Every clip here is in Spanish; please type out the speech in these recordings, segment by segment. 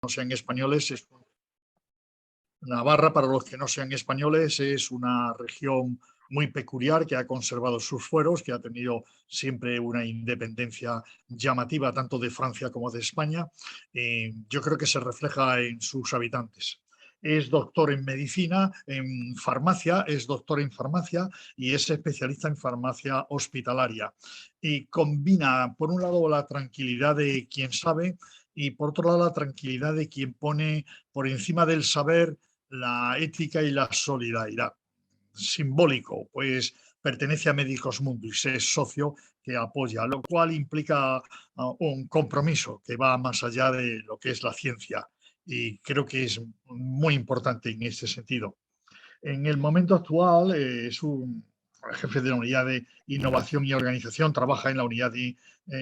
no sean españoles, Navarra, para los que no sean españoles, es una región muy peculiar que ha conservado sus fueros, que ha tenido siempre una independencia llamativa tanto de Francia como de España. Yo creo que se refleja en sus habitantes. Es doctor en medicina, en farmacia, es doctor en farmacia y es especialista en farmacia hospitalaria. Y combina, por un lado, la tranquilidad de quien sabe y, por otro lado, la tranquilidad de quien pone por encima del saber la ética y la solidaridad. Simbólico, pues pertenece a Médicos Mundus, es socio que apoya, lo cual implica un compromiso que va más allá de lo que es la ciencia y creo que es muy importante en este sentido. En el momento actual es un jefe de la unidad de innovación y organización, trabaja en la unidad de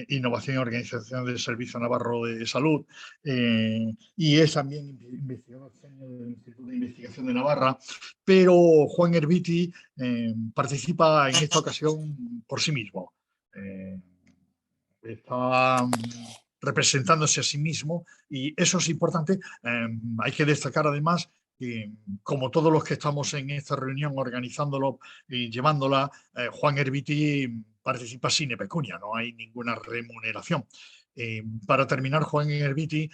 innovación y organización del Servicio Navarro de Salud y es también investigador del Instituto de Investigación de Navarra, pero Juan Herbiti participa en esta ocasión por sí mismo. Está representándose a sí mismo y eso es importante. Hay que destacar además que, como todos los que estamos en esta reunión organizándolo y llevándola, Juan Herbiti participa sine pecunia, no hay ninguna remuneración. Para terminar, Juan Herbiti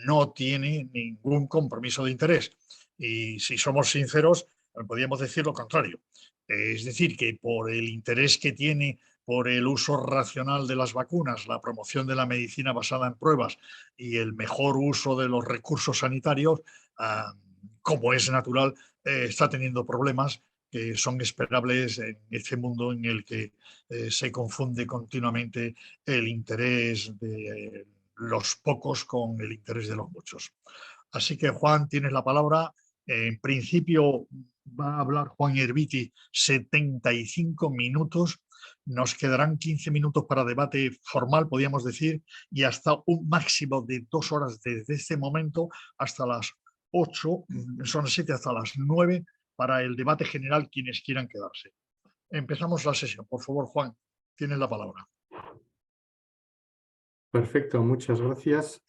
no tiene ningún compromiso de interés y, si somos sinceros, podríamos decir lo contrario. Es decir, que por el interés que tiene por el uso racional de las vacunas, la promoción de la medicina basada en pruebas y el mejor uso de los recursos sanitarios, como es natural, está teniendo problemas que son esperables en este mundo en el que se confunde continuamente el interés de los pocos con el interés de los muchos. Así que, Juan, tienes la palabra. En principio va a hablar Juan Herbiti 75 minutos. Nos quedarán 15 minutos para debate formal, podríamos decir, y hasta un máximo de 2 horas desde este momento hasta las 8, son las 7 hasta las 9, para el debate general, quienes quieran quedarse. Empezamos la sesión. Por favor, Juan, tienes la palabra. Perfecto, muchas gracias.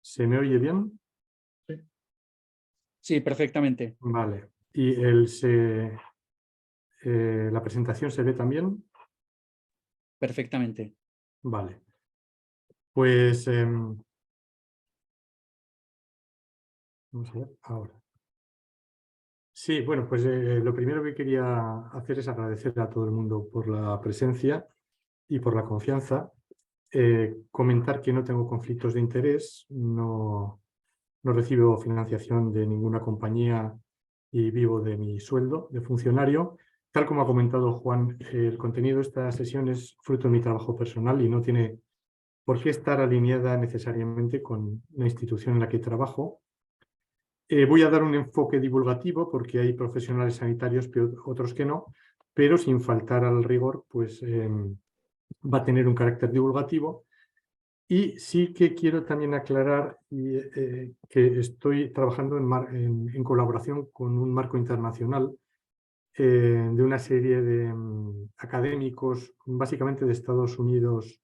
¿Se me oye bien? Sí, perfectamente. Vale. ¿Y la presentación se ve también? Perfectamente. Vale. Pues vamos a ver ahora. Sí, bueno, pues lo primero que quería hacer es agradecer a todo el mundo por la presencia y por la confianza. Comentar que no tengo conflictos de interés, no recibo financiación de ninguna compañía y vivo de mi sueldo de funcionario. Tal como ha comentado Juan, el contenido de esta sesión es fruto de mi trabajo personal y no tiene por qué estar alineada necesariamente con la institución en la que trabajo. Voy a dar un enfoque divulgativo porque hay profesionales sanitarios, otros que no, pero sin faltar al rigor, pues va a tener un carácter divulgativo. Y sí que quiero también aclarar que estoy trabajando en colaboración con un marco internacional de una serie de académicos, básicamente de Estados Unidos,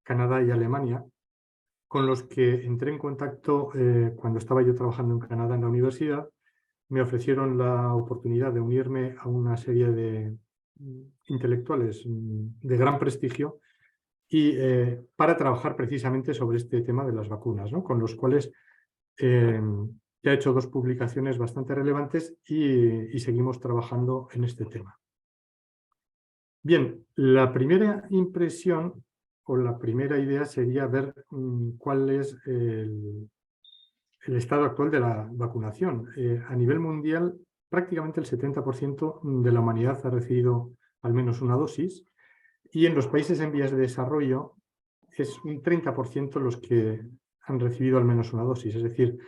Canadá y Alemania, con los que entré en contacto cuando estaba yo trabajando en Canadá en la universidad. Me ofrecieron la oportunidad de unirme a una serie de intelectuales de gran prestigio y para trabajar precisamente sobre este tema de las vacunas, ¿no? Con los cuales ya he hecho 2 publicaciones bastante relevantes y seguimos trabajando en este tema. Bien, la primera impresión o la primera idea sería ver cuál es el estado actual de la vacunación. A nivel mundial, prácticamente el 70% de la humanidad ha recibido al menos una dosis y en los países en vías de desarrollo es un 30% los que han recibido al menos una dosis. Es decir,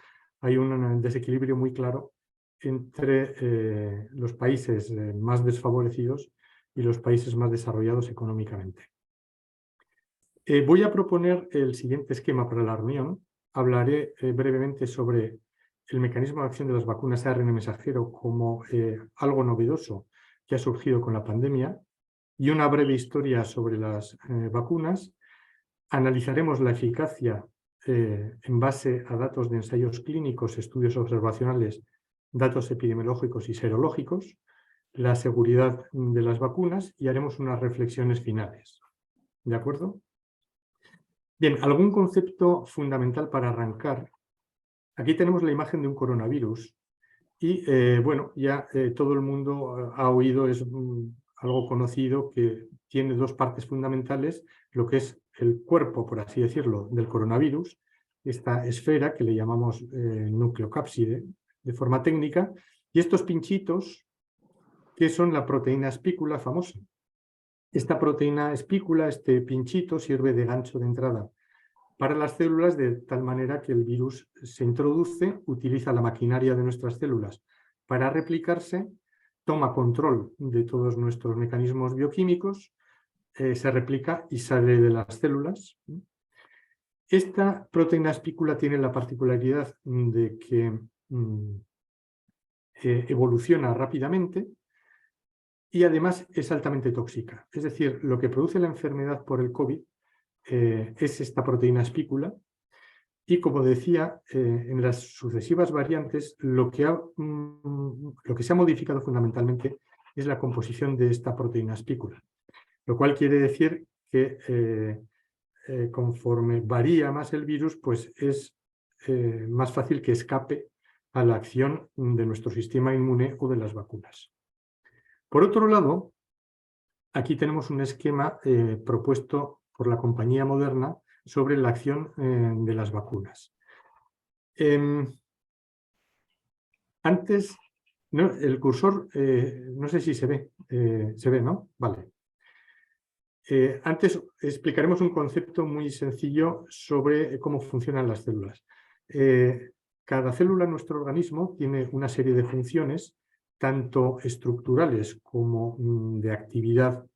hay un desequilibrio muy claro entre los países más desfavorecidos y los países más desarrollados económicamente. Voy a proponer el siguiente esquema para la reunión. Hablaré brevemente sobre el mecanismo de acción de las vacunas ARN mensajero como algo novedoso que ha surgido con la pandemia y una breve historia sobre las vacunas. Analizaremos la eficacia en base a datos de ensayos clínicos, estudios observacionales, datos epidemiológicos y serológicos, la seguridad de las vacunas y haremos unas reflexiones finales. ¿De acuerdo? Bien, algún concepto fundamental para arrancar. Aquí tenemos la imagen de un coronavirus y, bueno, ya todo el mundo ha oído, es algo conocido, que tiene dos partes fundamentales, lo que es el cuerpo, por así decirlo, del coronavirus, esta esfera que le llamamos nucleocápside de forma técnica, y estos pinchitos que son la proteína espícula famosa. Esta proteína espícula, este pinchito, sirve de gancho de entrada para las células, de tal manera que el virus se introduce, utiliza la maquinaria de nuestras células para replicarse, toma control de todos nuestros mecanismos bioquímicos, se replica y sale de las células. Esta proteína espícula tiene la particularidad de que evoluciona rápidamente y además es altamente tóxica. Es decir, lo que produce la enfermedad por el COVID es esta proteína espícula y, como decía, en las sucesivas variantes lo que se ha modificado fundamentalmente es la composición de esta proteína espícula, lo cual quiere decir que conforme varía más el virus, pues es más fácil que escape a la acción de nuestro sistema inmune o de las vacunas. Por otro lado, aquí tenemos un esquema propuesto por la compañía Moderna sobre la acción de las vacunas. Antes, no, el cursor, no sé si se ve, ¿no? Vale. Antes explicaremos un concepto muy sencillo sobre cómo funcionan las células. Cada célula en nuestro organismo tiene una serie de funciones, tanto estructurales como de actividad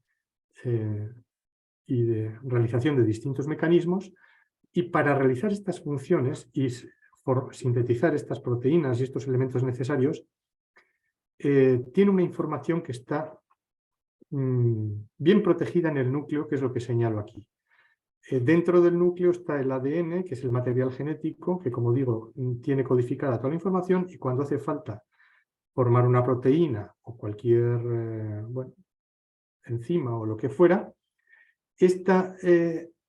y de realización de distintos mecanismos, y para realizar estas funciones y sintetizar estas proteínas y estos elementos necesarios, tiene una información que está bien protegida en el núcleo, que es lo que señalo aquí. Dentro del núcleo está el ADN, que es el material genético, que, como digo, tiene codificada toda la información, y cuando hace falta formar una proteína o cualquier enzima o lo que fuera, esta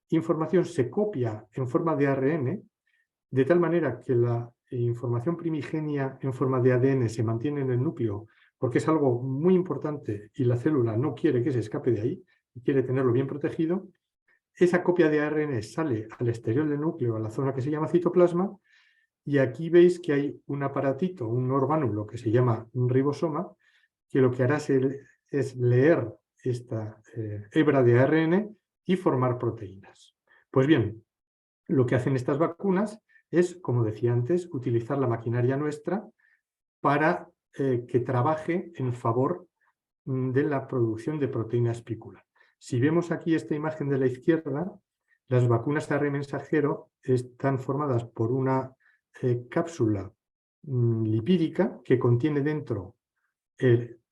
información se copia en forma de ARN, de tal manera que la información primigenia en forma de ADN se mantiene en el núcleo, porque es algo muy importante y la célula no quiere que se escape de ahí, y quiere tenerlo bien protegido. Esa copia de ARN sale al exterior del núcleo, a la zona que se llama citoplasma, y aquí veis que hay un aparatito, un orgánulo que se llama un ribosoma, que lo que hará es leer esta hebra de ARN y formar proteínas. Pues bien, lo que hacen estas vacunas es, como decía antes, utilizar la maquinaria nuestra para que trabaje en favor de la producción de proteína espícula. Si vemos aquí esta imagen de la izquierda, las vacunas ARN mensajero están formadas por una cápsula lipídica que contiene dentro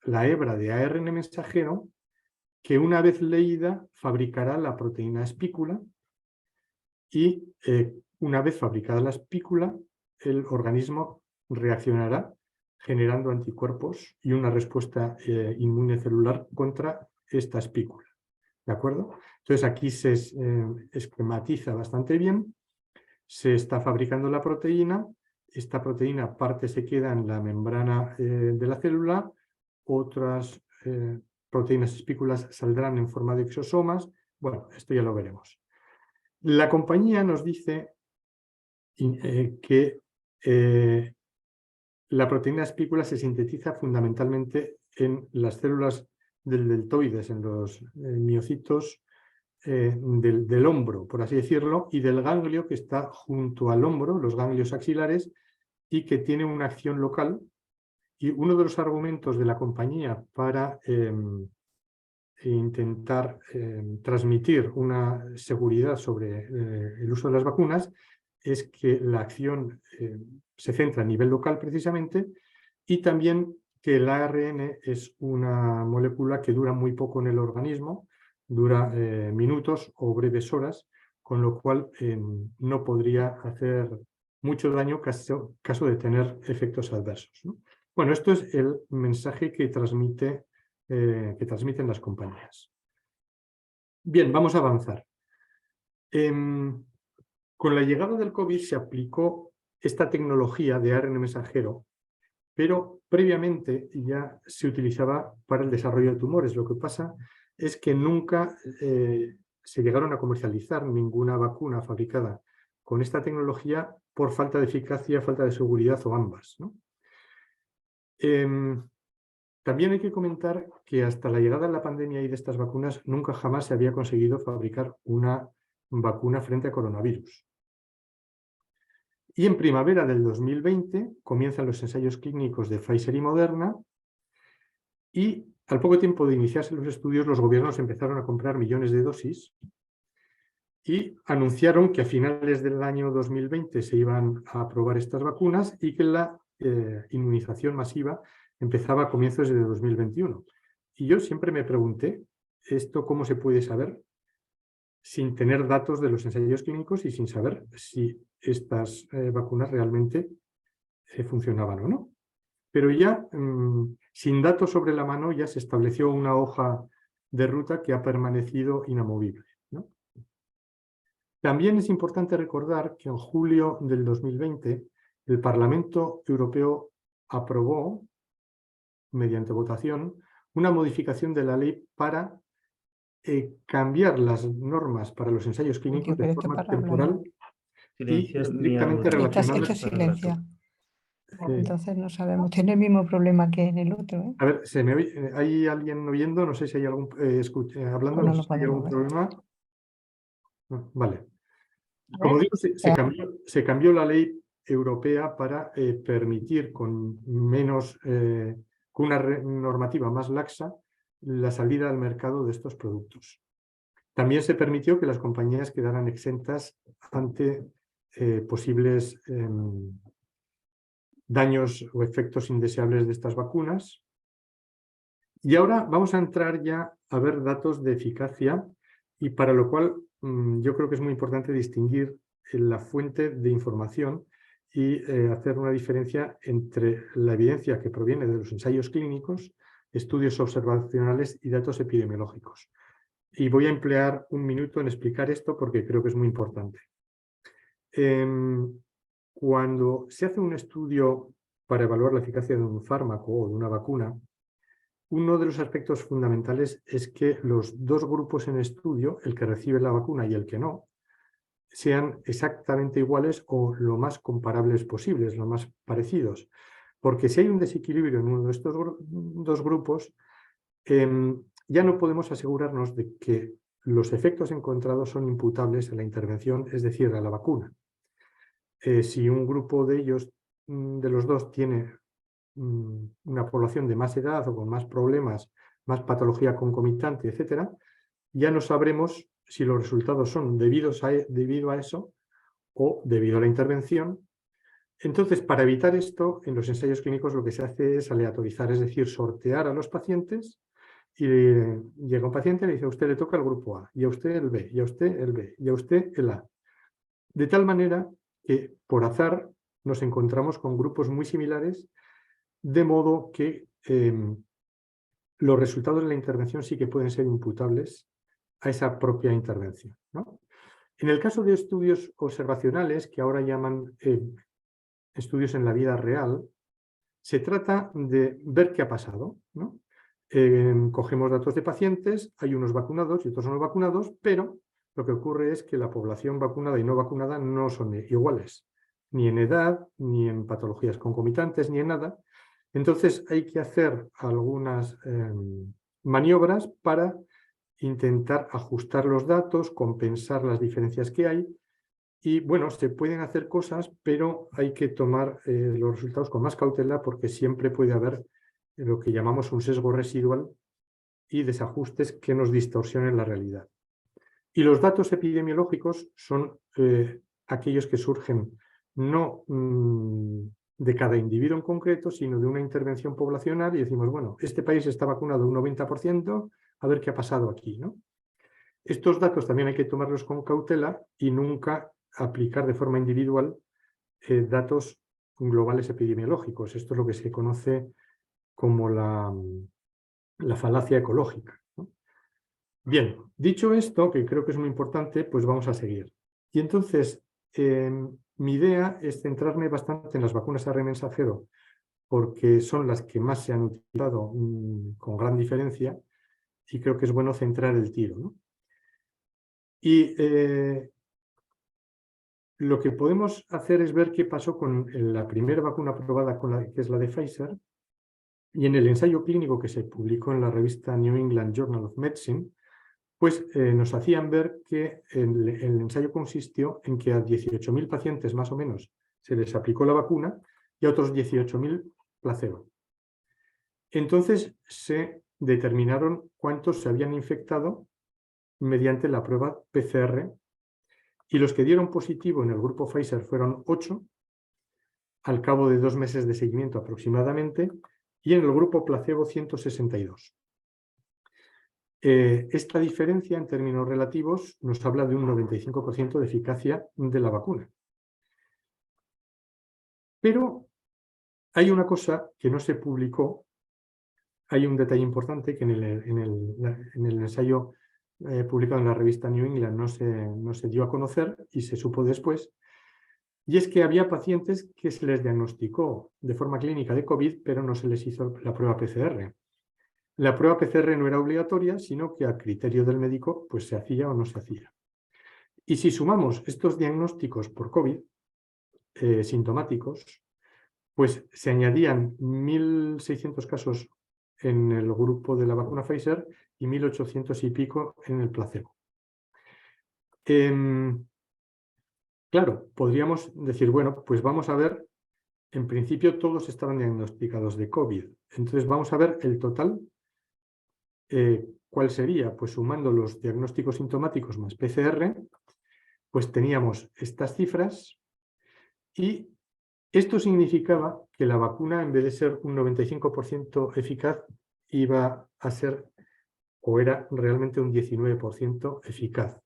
la hebra de ARN mensajero, que una vez leída fabricará la proteína espícula, y una vez fabricada la espícula, el organismo reaccionará generando anticuerpos y una respuesta inmune celular contra esta espícula. ¿De acuerdo? Entonces aquí se esquematiza bastante bien, se está fabricando la proteína, esta proteína parte se queda en la membrana de la célula, otras proteínas espículas saldrán en forma de exosomas. Bueno, esto ya lo veremos. La compañía nos dice que la proteína espícula se sintetiza fundamentalmente en las células del deltoides, en los miocitos del hombro, por así decirlo, y del ganglio que está junto al hombro, los ganglios axilares, y que tiene una acción local. Y uno de los argumentos de la compañía para intentar transmitir una seguridad sobre el uso de las vacunas es que la acción se centra a nivel local precisamente, y también que el ARN es una molécula que dura muy poco en el organismo, dura minutos o breves horas, con lo cual no podría hacer mucho daño caso de tener efectos adversos, ¿no? Bueno, esto es el mensaje que transmiten las compañías. Bien, vamos a avanzar. Con la llegada del COVID se aplicó esta tecnología de ARN mensajero, pero previamente ya se utilizaba para el desarrollo de tumores. Lo que pasa es que nunca se llegaron a comercializar ninguna vacuna fabricada con esta tecnología por falta de eficacia, falta de seguridad o ambas, ¿no? También hay que comentar que hasta la llegada de la pandemia y de estas vacunas nunca jamás se había conseguido fabricar una vacuna frente a coronavirus. Y en primavera del 2020 comienzan los ensayos clínicos de Pfizer y Moderna y al poco tiempo de iniciarse los estudios los gobiernos empezaron a comprar millones de dosis y anunciaron que a finales del año 2020 se iban a aprobar estas vacunas y que la inmunización masiva empezaba a comienzos de 2021. Y yo siempre me pregunté, ¿esto cómo se puede saber sin tener datos de los ensayos clínicos y sin saber si estas vacunas realmente funcionaban o no? Pero ya, sin datos sobre la mano, ya se estableció una hoja de ruta que ha permanecido inamovible, ¿no? También es importante recordar que en julio del 2020 el Parlamento Europeo aprobó, mediante votación, una modificación de la ley para cambiar las normas para los ensayos clínicos de forma temporal y estrictamente relacionadas. Esto silencia. Entonces no sabemos. Tiene el mismo problema que en el otro, ¿eh? A ver, ¿se me oye? ¿Hay alguien oyendo? No sé si hay algún hablando. Pues no No lo sé si hay algún podemos ver. problema. No, vale. A Como ver. digo, se cambió la ley europea para permitir con una normativa más laxa la salida al mercado de estos productos. También se permitió que las compañías quedaran exentas ante posibles daños o efectos indeseables de estas vacunas. Y ahora vamos a entrar ya a ver datos de eficacia y para lo cual yo creo que es muy importante distinguir la fuente de información y hacer una diferencia entre la evidencia que proviene de los ensayos clínicos, estudios observacionales y datos epidemiológicos. Y voy a emplear un minuto en explicar esto porque creo que es muy importante. Cuando se hace un estudio para evaluar la eficacia de un fármaco o de una vacuna, uno de los aspectos fundamentales es que los dos grupos en estudio, el que recibe la vacuna y el que no, sean exactamente iguales o lo más comparables posibles, lo más parecidos. Porque si hay un desequilibrio en uno de estos dos grupos, ya no podemos asegurarnos de que los efectos encontrados son imputables a la intervención, es decir, a la vacuna. Si un grupo de ellos, de los dos, tiene una población de más edad o con más problemas, más patología concomitante, etcétera, ya no sabremos si los resultados son debido a eso o debido a la intervención. Entonces, para evitar esto, en los ensayos clínicos lo que se hace es aleatorizar, es decir, sortear a los pacientes y llega un paciente y le dice a usted le toca el grupo A, y a usted el B, y a usted el B, y a usted el A. De tal manera que, por azar, nos encontramos con grupos muy similares, de modo que los resultados de la intervención sí que pueden ser imputables a esa propia intervención, ¿no? En el caso de estudios observacionales, que ahora llaman estudios en la vida real, se trata de ver qué ha pasado, ¿no? Cogemos datos de pacientes, hay unos vacunados y otros no vacunados, pero lo que ocurre es que la población vacunada y no vacunada no son iguales, ni en edad, ni en patologías concomitantes, ni en nada. Entonces hay que hacer algunas maniobras para intentar ajustar los datos, compensar las diferencias que hay. Y bueno, se pueden hacer cosas, pero hay que tomar los resultados con más cautela porque siempre puede haber lo que llamamos un sesgo residual y desajustes que nos distorsionen la realidad. Y los datos epidemiológicos son aquellos que surgen no de cada individuo en concreto, sino de una intervención poblacional y decimos, bueno, este país está vacunado un 90%, a ver qué ha pasado aquí, ¿no? Estos datos también hay que tomarlos con cautela y nunca aplicar de forma individual datos globales epidemiológicos. Esto es lo que se conoce como la falacia ecológica, ¿no? Bien, dicho esto, que creo que es muy importante, pues vamos a seguir. Y entonces, mi idea es centrarme bastante en las vacunas ARN mensajero, porque son las que más se han utilizado con gran diferencia, y creo que es bueno centrar el tiro, ¿no? Y lo que podemos hacer es ver qué pasó con la primera vacuna aprobada, que es la de Pfizer, y en el ensayo clínico que se publicó en la revista New England Journal of Medicine, pues nos hacían ver que el ensayo consistió en que a 18.000 pacientes más o menos se les aplicó la vacuna y a otros 18.000 placebo. Entonces se determinaron cuántos se habían infectado mediante la prueba PCR, y los que dieron positivo en el grupo Pfizer fueron 8 al cabo de 2 meses de seguimiento aproximadamente, y en el grupo placebo 162. Esta diferencia en términos relativos nos habla de un 95% de eficacia de la vacuna. Pero hay una cosa que no se publicó, hay un detalle importante que en el ensayo publicado en la revista New England no se dio a conocer y se supo después, y es que había pacientes que se les diagnosticó de forma clínica de COVID, pero no se les hizo la prueba PCR. La prueba PCR no era obligatoria, sino que a criterio del médico pues se hacía o no se hacía. Y si sumamos estos diagnósticos por COVID sintomáticos, pues se añadían 1.600 casos en el grupo de la vacuna Pfizer y 1.800 y pico en el placebo. Claro, podríamos decir, bueno, pues vamos a ver, en principio todos estaban diagnosticados de COVID. Entonces vamos a ver el total. ¿Cuál sería? Pues sumando los diagnósticos sintomáticos más PCR, pues teníamos estas cifras, y esto significaba que la vacuna, en vez de ser un 95% eficaz, iba a ser, o era realmente un 19% eficaz.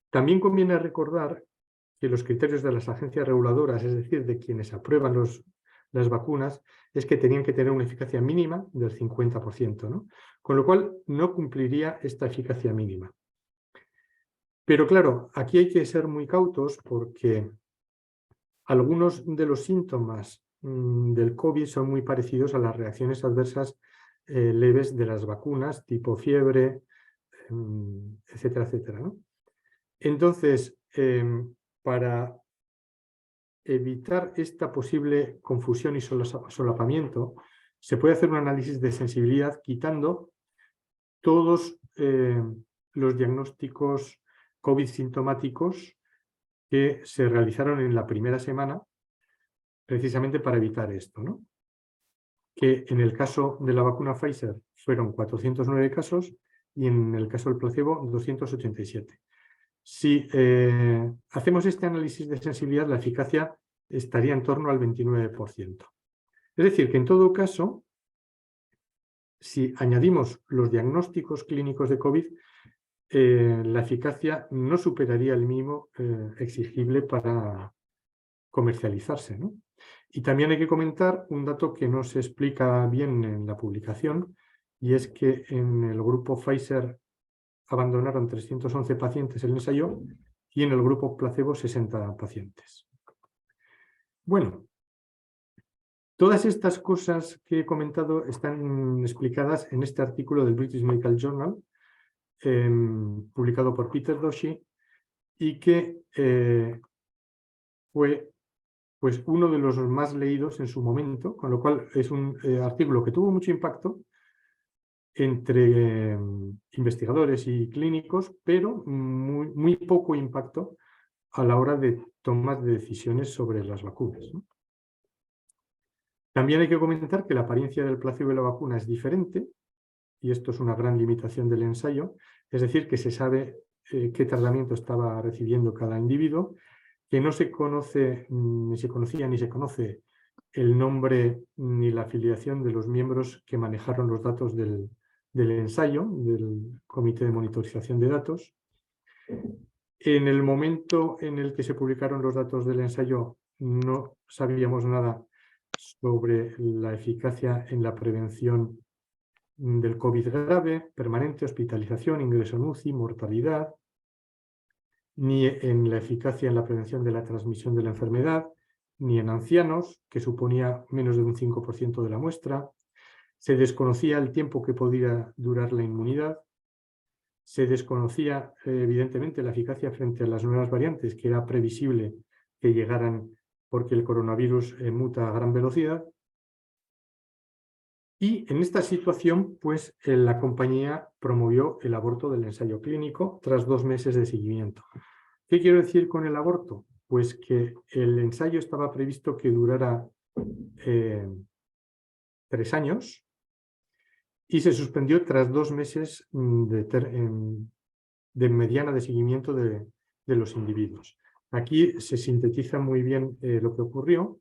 También conviene recordar que los criterios de las agencias reguladoras, es decir, de quienes aprueban las vacunas, es que tenían que tener una eficacia mínima del 50%, ¿no? Con lo cual no cumpliría esta eficacia mínima. Pero claro, aquí hay que ser muy cautos porque algunos de los síntomas del COVID son muy parecidos a las reacciones adversas leves de las vacunas, tipo fiebre, etcétera, etcétera, ¿no? Entonces, para evitar esta posible confusión y solapamiento, se puede hacer un análisis de sensibilidad quitando todos los diagnósticos COVID sintomáticos que se realizaron en la primera semana, precisamente para evitar esto, ¿no? Que en el caso de la vacuna Pfizer fueron 409 casos y en el caso del placebo 287. Si hacemos este análisis de sensibilidad, la eficacia estaría en torno al 29%. Es decir, que en todo caso, si añadimos los diagnósticos clínicos de COVID, la eficacia no superaría el mínimo exigible para comercializarse, ¿no? Y también hay que comentar un dato que no se explica bien en la publicación, y es que en el grupo Pfizer abandonaron 311 pacientes el ensayo y en el grupo placebo 60 pacientes. Bueno, todas estas cosas que he comentado están explicadas en este artículo del British Medical Journal, publicado por Peter Doshi, y que fue pues, uno de los más leídos en su momento, con lo cual es un artículo que tuvo mucho impacto entre investigadores y clínicos, pero muy, muy poco impacto a la hora de tomar decisiones sobre las vacunas, ¿no? También hay que comentar que la apariencia del placebo y la vacuna es diferente, y esto es una gran limitación del ensayo, es decir, que se sabe qué tratamiento estaba recibiendo cada individuo, que no se conoce, ni se conocía ni se conoce el nombre ni la afiliación de los miembros que manejaron los datos del del ensayo, del Comité de Monitorización de Datos. En el momento en el que se publicaron los datos del ensayo no sabíamos nada sobre la eficacia en la prevención del COVID grave, permanente, hospitalización, ingreso en UCI, mortalidad, ni en la eficacia en la prevención de la transmisión de la enfermedad, ni en ancianos, que suponía menos de un 5% de la muestra. Se desconocía el tiempo que podía durar la inmunidad. Se desconocía, evidentemente, la eficacia frente a las nuevas variantes, que era previsible que llegaran porque el coronavirus muta a gran velocidad. Y en esta situación, pues, la compañía promovió el aborto del ensayo clínico tras 2 meses de seguimiento. ¿Qué quiero decir con el aborto? Pues que el ensayo estaba previsto que durara 3 años y se suspendió tras 2 meses de mediana de seguimiento de los individuos. Aquí se sintetiza muy bien lo que ocurrió.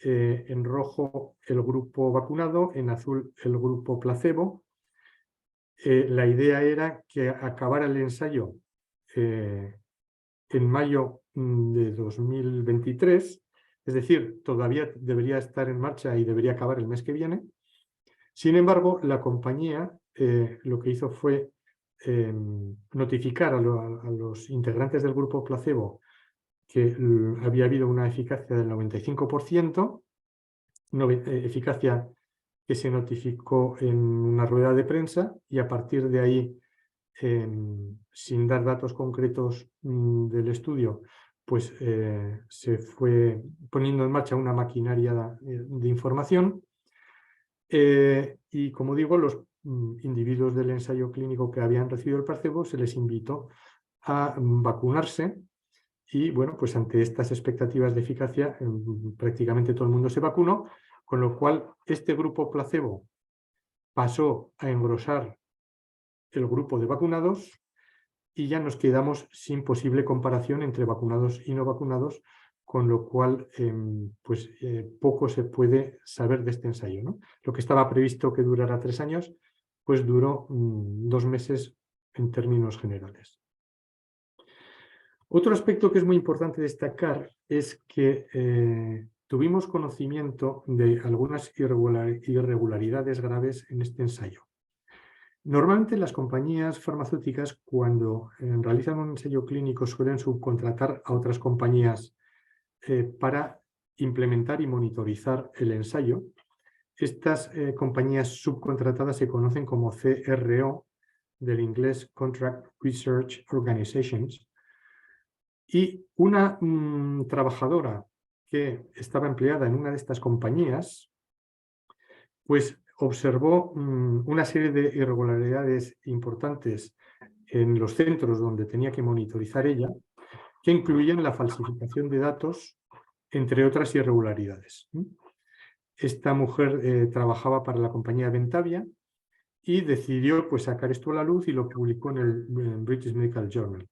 En rojo el grupo vacunado, en azul el grupo placebo. La idea era que acabara el ensayo en mayo de 2023, es decir, todavía debería estar en marcha y debería acabar el mes que viene. Sin embargo, la compañía lo que hizo fue notificar a los integrantes del grupo placebo que había habido una eficacia del 95%, eficacia que se notificó en una rueda de prensa, y a partir de ahí, sin dar datos concretos del estudio, pues se fue poniendo en marcha una maquinaria de información. Y como digo, los individuos del ensayo clínico que habían recibido el placebo se les invitó a vacunarse. Y bueno, pues ante estas expectativas de eficacia, prácticamente todo el mundo se vacunó, con lo cual este grupo placebo pasó a engrosar el grupo de vacunados y ya nos quedamos sin posible comparación entre vacunados y no vacunados, con lo cual poco se puede saber de este ensayo, ¿no? Lo que estaba previsto que durara 3 años, pues duró 2 meses en términos generales. Otro aspecto que es muy importante destacar es que tuvimos conocimiento de algunas irregularidades graves en este ensayo. Normalmente las compañías farmacéuticas, cuando realizan un ensayo clínico, suelen subcontratar a otras compañías para implementar y monitorizar el ensayo. Estas compañías subcontratadas se conocen como CRO, del inglés Contract Research Organizations. Y una trabajadora que estaba empleada en una de estas compañías, pues observó una serie de irregularidades importantes en los centros donde tenía que monitorizar ella, que incluían la falsificación de datos, entre otras irregularidades. Esta mujer trabajaba para la compañía Ventavia y decidió, pues, sacar esto a la luz y lo publicó en el British Medical Journal.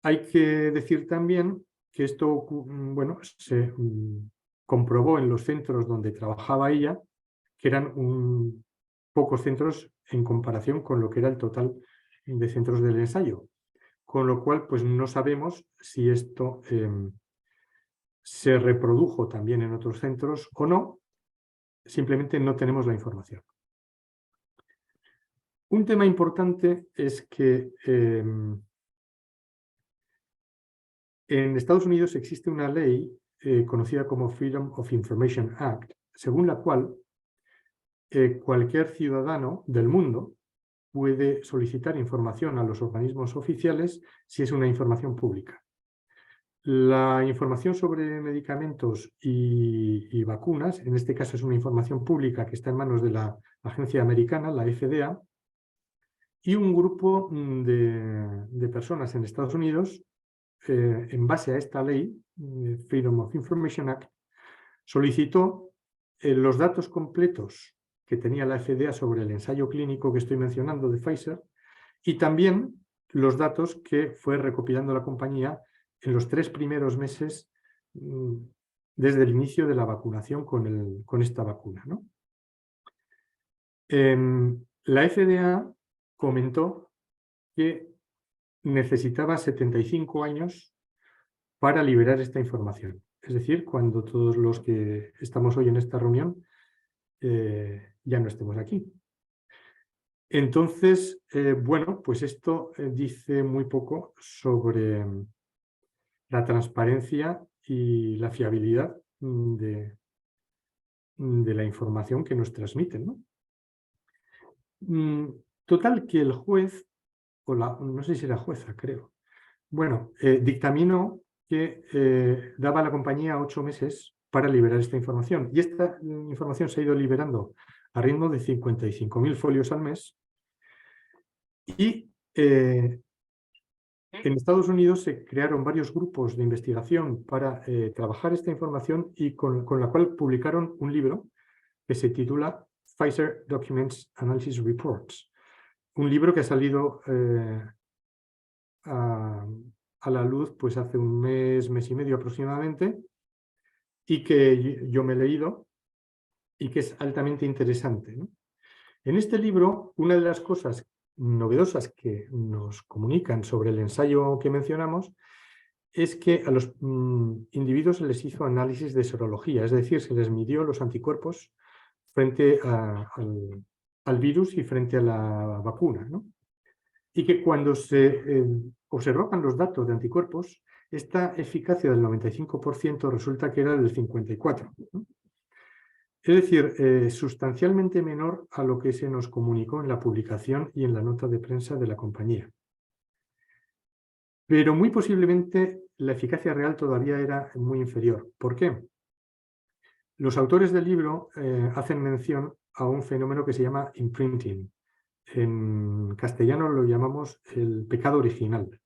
Hay que decir también que esto, bueno, se comprobó en los centros donde trabajaba ella, que eran pocos centros en comparación con lo que era el total de centros del ensayo. Con lo cual, pues no sabemos si esto se reprodujo también en otros centros o no. Simplemente no tenemos la información. Un tema importante es que en Estados Unidos existe una ley conocida como Freedom of Information Act, según la cual cualquier ciudadano del mundo puede solicitar información a los organismos oficiales si es una información pública. La información sobre medicamentos y vacunas, en este caso es una información pública que está en manos de la agencia americana, la FDA, y un grupo de personas en Estados Unidos, en base a esta ley, Freedom of Information Act, solicitó los datos completos que tenía la FDA sobre el ensayo clínico que estoy mencionando de Pfizer, y también los datos que fue recopilando la compañía en los 3 primeros meses desde el inicio de la vacunación con esta vacuna, ¿no? la FDA comentó que necesitaba 75 años para liberar esta información. Es decir, cuando todos los que estamos hoy en esta reunión ya no estemos aquí. Entonces, bueno, pues esto dice muy poco sobre la transparencia y la fiabilidad de la información que nos transmiten, ¿no? Total, que el juez, no sé si era jueza, creo, bueno, dictaminó que daba a la compañía 8 meses para liberar esta información. Y esta información se ha ido liberando a ritmo de 55.000 folios al mes. Y en Estados Unidos se crearon varios grupos de investigación para trabajar esta información y con la cual publicaron un libro que se titula Pfizer Documents Analysis Reports. Un libro que ha salido a la luz pues hace un mes y medio aproximadamente, y que yo me he leído y que es altamente interesante, ¿no? En este libro, una de las cosas novedosas que nos comunican sobre el ensayo que mencionamos es que a los individuos se les hizo análisis de serología, es decir, se les midió los anticuerpos frente al virus y frente a la vacuna, ¿no? Y que cuando se observaban los datos de anticuerpos, esta eficacia del 95% resulta que era del 54%, ¿no? Es decir, sustancialmente menor a lo que se nos comunicó en la publicación y en la nota de prensa de la compañía. Pero muy posiblemente la eficacia real todavía era muy inferior. ¿Por qué? Los autores del libro hacen mención a un fenómeno que se llama imprinting. En castellano lo llamamos el pecado original.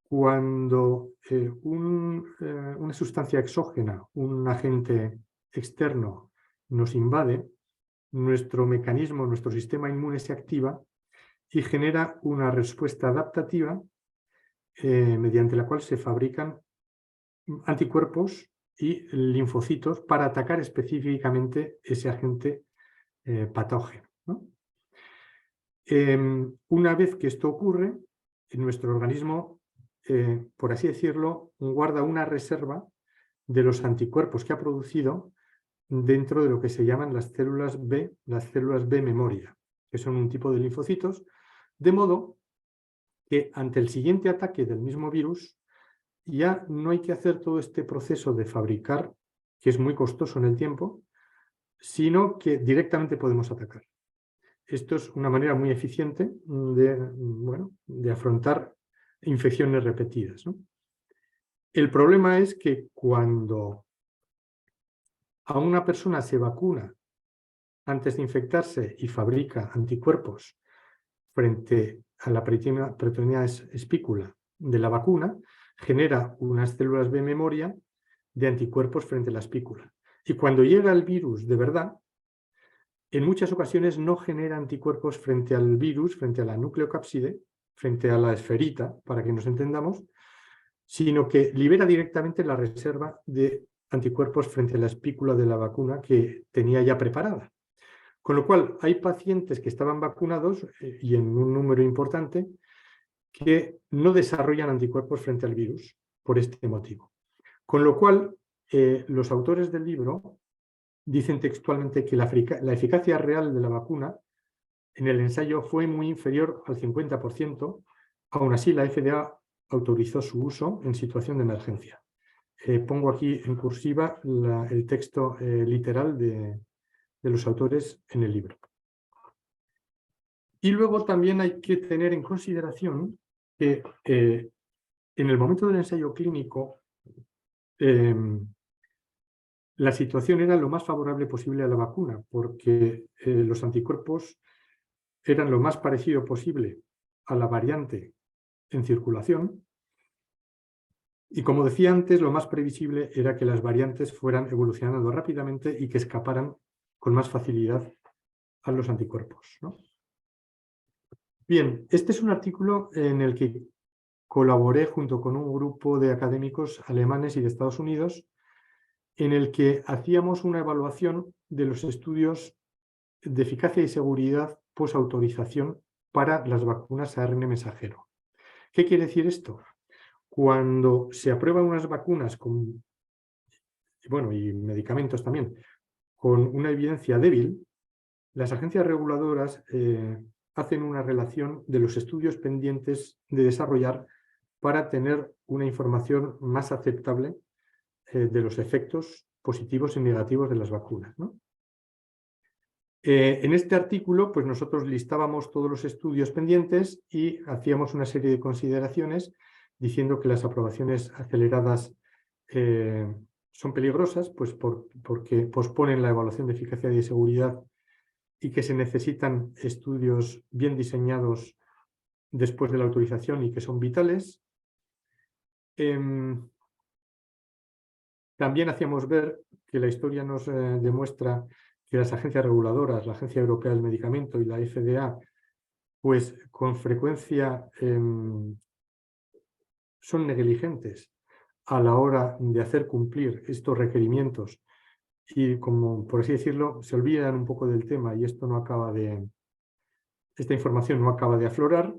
Cuando una sustancia exógena, un agente externo, nos invade, nuestro mecanismo, nuestro sistema inmune se activa y genera una respuesta adaptativa mediante la cual se fabrican anticuerpos y linfocitos para atacar específicamente ese agente patógeno, ¿no? Una vez que esto ocurre, nuestro organismo, por así decirlo, guarda una reserva de los anticuerpos que ha producido dentro de lo que se llaman las células B memoria, que son un tipo de linfocitos, de modo que ante el siguiente ataque del mismo virus ya no hay que hacer todo este proceso de fabricar, que es muy costoso en el tiempo, sino que directamente podemos atacar. Esto es una manera muy eficiente de afrontar infecciones repetidas, ¿no? El problema es que cuando a una persona se vacuna antes de infectarse y fabrica anticuerpos frente a la proteína espícula de la vacuna, genera unas células B memoria de anticuerpos frente a la espícula. Y cuando llega el virus de verdad, en muchas ocasiones no genera anticuerpos frente al virus, frente a la nucleocápside, frente a la esferita, para que nos entendamos, sino que libera directamente la reserva de anticuerpos frente a la espícula de la vacuna que tenía ya preparada. Con lo cual, hay pacientes que estaban vacunados, y en un número importante, que no desarrollan anticuerpos frente al virus por este motivo. Con lo cual, los autores del libro dicen textualmente que la eficacia real de la vacuna en el ensayo fue muy inferior al 50%, aún así la FDA autorizó su uso en situación de emergencia. Pongo aquí en cursiva el texto literal de los autores en el libro. Y luego también hay que tener en consideración que en el momento del ensayo clínico la situación era lo más favorable posible a la vacuna, porque los anticuerpos eran lo más parecido posible a la variante en circulación, y como decía antes, lo más previsible era que las variantes fueran evolucionando rápidamente y que escaparan con más facilidad a los anticuerpos, ¿no? Bien, este es un artículo en el que colaboré junto con un grupo de académicos alemanes y de Estados Unidos, en el que hacíamos una evaluación de los estudios de eficacia y seguridad posautorización para las vacunas ARN mensajero. ¿Qué quiere decir esto? Cuando se aprueban unas vacunas con, bueno, y medicamentos también, con una evidencia débil, las agencias reguladoras hacen una relación de los estudios pendientes de desarrollar para tener una información más aceptable de los efectos positivos y negativos de las vacunas, ¿no? En este artículo, pues nosotros listábamos todos los estudios pendientes y hacíamos una serie de consideraciones diciendo que las aprobaciones aceleradas son peligrosas, pues porque posponen la evaluación de eficacia y de seguridad y que se necesitan estudios bien diseñados después de la autorización y que son vitales. También hacíamos ver que la historia nos demuestra que las agencias reguladoras, la Agencia Europea del Medicamento y la FDA, pues con frecuencia son negligentes a la hora de hacer cumplir estos requerimientos y, como por así decirlo, se olvidan un poco del tema y esta información no acaba de aflorar,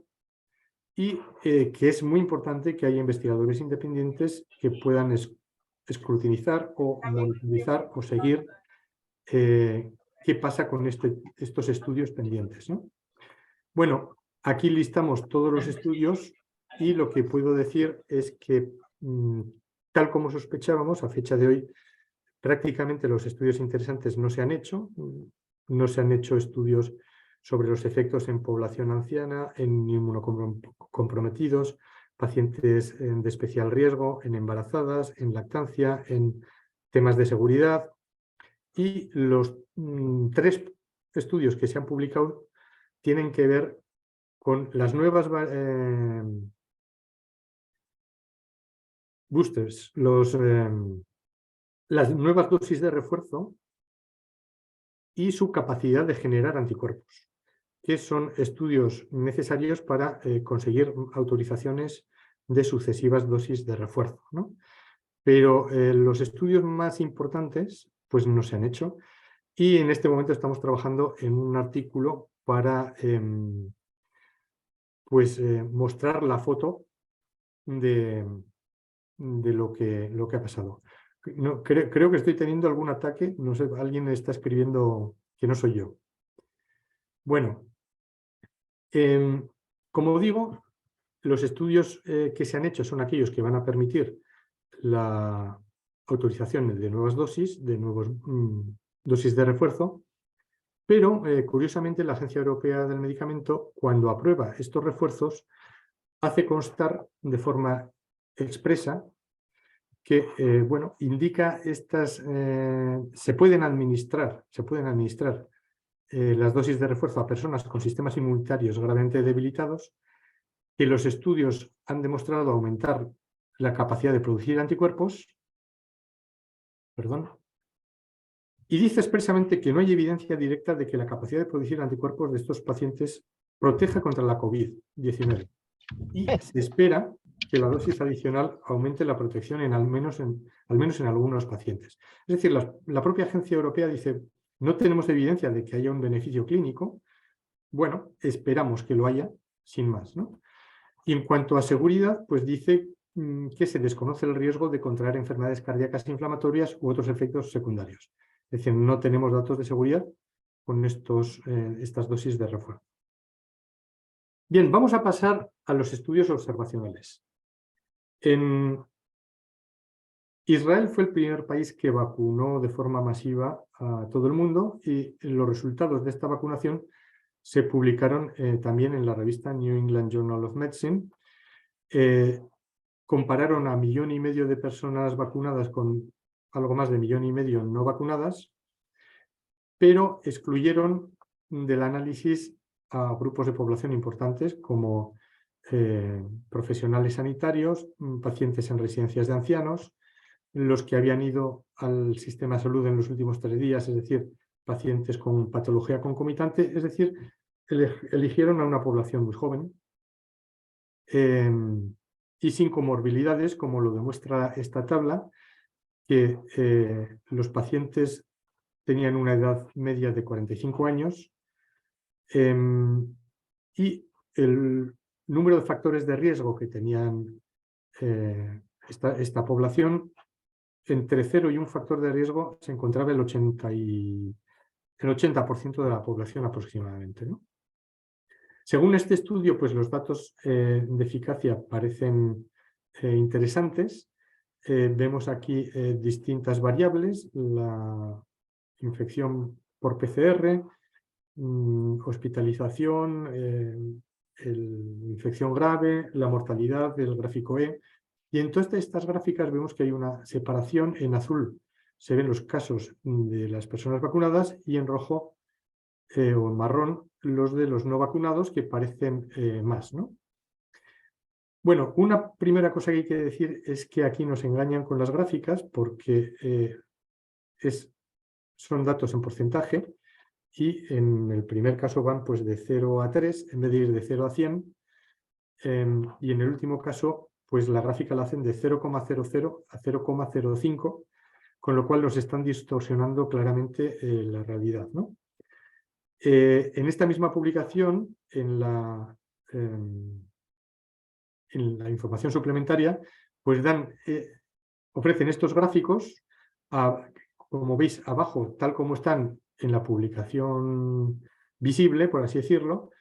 y que es muy importante que haya investigadores independientes que puedan escrutinizar o monitorizar o seguir qué pasa con estos estudios pendientes, ¿no? Bueno, aquí listamos todos los estudios y lo que puedo decir es que, tal como sospechábamos, a fecha de hoy, prácticamente los estudios interesantes no se han hecho. No se han hecho estudios sobre los efectos en población anciana, en inmunocomprometidos, pacientes de especial riesgo, en embarazadas, en lactancia, en temas de seguridad. Y los 3 estudios que se han publicado tienen que ver con las nuevas boosters, las nuevas dosis de refuerzo y su capacidad de generar anticuerpos, que son estudios necesarios para conseguir autorizaciones de sucesivas dosis de refuerzo, ¿no? Pero los estudios más importantes pues no se han hecho, y en este momento estamos trabajando en un artículo para mostrar la foto de lo que ha pasado. No, creo que estoy teniendo algún ataque, no sé, alguien está escribiendo que no soy yo. Bueno, como digo, los estudios que se han hecho son aquellos que van a permitir la autorización de nuevas dosis, de nuevas dosis de refuerzo, pero curiosamente la Agencia Europea del Medicamento, cuando aprueba estos refuerzos, hace constar de forma expresa que indica se pueden administrar las dosis de refuerzo a personas con sistemas inmunitarios gravemente debilitados, que los estudios han demostrado aumentar la capacidad de producir anticuerpos, y dice expresamente que no hay evidencia directa de que la capacidad de producir anticuerpos de estos pacientes proteja contra la COVID-19. Y se espera que la dosis adicional aumente la protección al menos en algunos pacientes. Es decir, la propia Agencia Europea dice, no tenemos evidencia de que haya un beneficio clínico. Bueno, esperamos que lo haya, sin más, ¿no? Y en cuanto a seguridad, pues dice que se desconoce el riesgo de contraer enfermedades cardíacas inflamatorias u otros efectos secundarios. Es decir, no tenemos datos de seguridad con estas dosis de refuerzo. Bien, vamos a pasar a los estudios observacionales. Israel fue el primer país que vacunó de forma masiva a todo el mundo, y los resultados de esta vacunación se publicaron también en la revista New England Journal of Medicine. Compararon a 1,5 millones de personas vacunadas con algo más de 1,5 millones no vacunadas, pero excluyeron del análisis a grupos de población importantes como profesionales sanitarios, pacientes en residencias de ancianos, los que habían ido al sistema de salud en los últimos 3 días, es decir, pacientes con patología concomitante, es decir, eligieron a una población muy joven y sin comorbilidades, como lo demuestra esta tabla, que los pacientes tenían una edad media de 45 años, Y el número de factores de riesgo que tenían esta población, entre 0 y un factor de riesgo se encontraba el 80% de la población aproximadamente, ¿no? Según este estudio, pues los datos de eficacia parecen interesantes. Vemos aquí distintas variables: la infección por PCR, hospitalización, infección grave, la mortalidad del gráfico E. Y en todas estas gráficas vemos que hay una separación. En azul se ven los casos de las personas vacunadas y en rojo o en marrón los de los no vacunados, que parecen más, ¿no? Bueno, una primera cosa que hay que decir es que aquí nos engañan con las gráficas, porque son datos en porcentaje y en el primer caso van pues de 0 a 3 en vez de ir de 0 a 100, y en el último caso pues la gráfica la hacen de 0,00 a 0,05, con lo cual nos están distorsionando claramente la realidad, ¿no? En esta misma publicación, en la información suplementaria, pues ofrecen estos gráficos, como veis abajo, tal como están en la publicación visible, por así decirlo,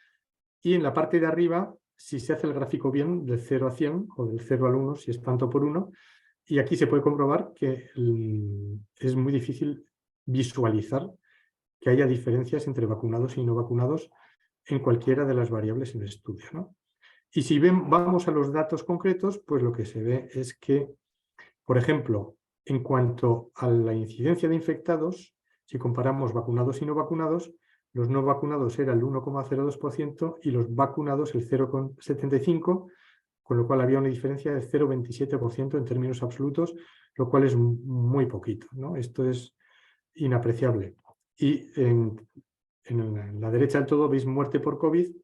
y en la parte de arriba, si se hace el gráfico bien, del 0 a 100 o del 0 al 1, si es tanto por 1, y aquí se puede comprobar que es muy difícil visualizar que haya diferencias entre vacunados y no vacunados en cualquiera de las variables en el estudio, ¿no? Y si vamos a los datos concretos, pues lo que se ve es que, por ejemplo, en cuanto a la incidencia de infectados, si comparamos vacunados y no vacunados, los no vacunados era el 1,02% y los vacunados el 0,75%, con lo cual había una diferencia de 0,27% en términos absolutos, lo cual es muy poquito, ¿no? Esto es inapreciable. Y en la derecha del todo veis muerte por COVID.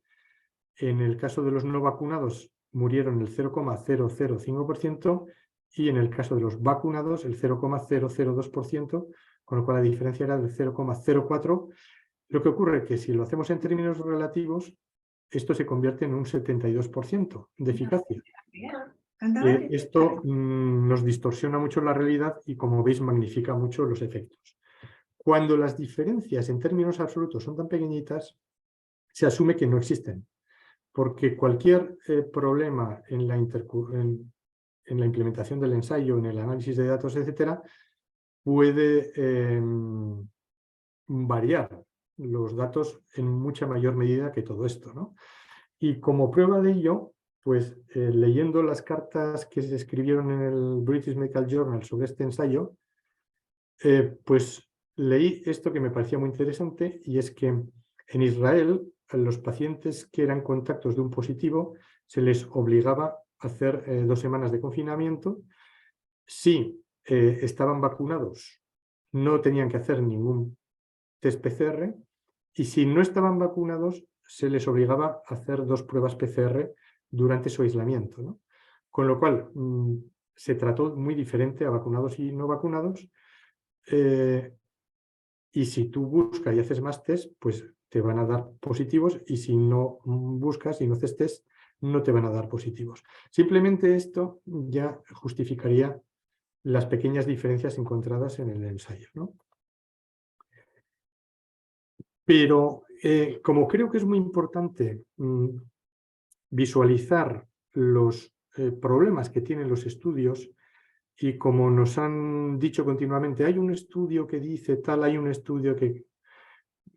En el caso de los no vacunados murieron el 0,005% y en el caso de los vacunados el 0,002%, con lo cual la diferencia era del 0,04%. Lo que ocurre es que si lo hacemos en términos relativos, esto se convierte en un 72% de eficacia. Esto nos distorsiona mucho la realidad y, como veis, magnifica mucho los efectos. Cuando las diferencias en términos absolutos son tan pequeñitas, se asume que no existen, porque cualquier problema en la implementación del ensayo, en el análisis de datos, etcétera, puede variar los datos en mucha mayor medida que todo esto, ¿no? Y como prueba de ello, pues leyendo las cartas que se escribieron en el British Medical Journal sobre este ensayo, pues leí esto que me parecía muy interesante, y es que en Israel a los pacientes que eran contactos de un positivo se les obligaba a hacer 2 semanas de confinamiento. Si estaban vacunados, no tenían que hacer ningún test PCR, y si no estaban vacunados, se les obligaba a hacer 2 pruebas PCR durante su aislamiento, ¿no? Con lo cual, se trató muy diferente a vacunados y no vacunados. Y si tú buscas y haces más test, pues te van a dar positivos, y si no buscas y no haces test, no te van a dar positivos. Simplemente esto ya justificaría las pequeñas diferencias encontradas en el ensayo, ¿no? Pero como creo que es muy importante visualizar los problemas que tienen los estudios, y como nos han dicho continuamente, hay un estudio que dice tal, hay un estudio que...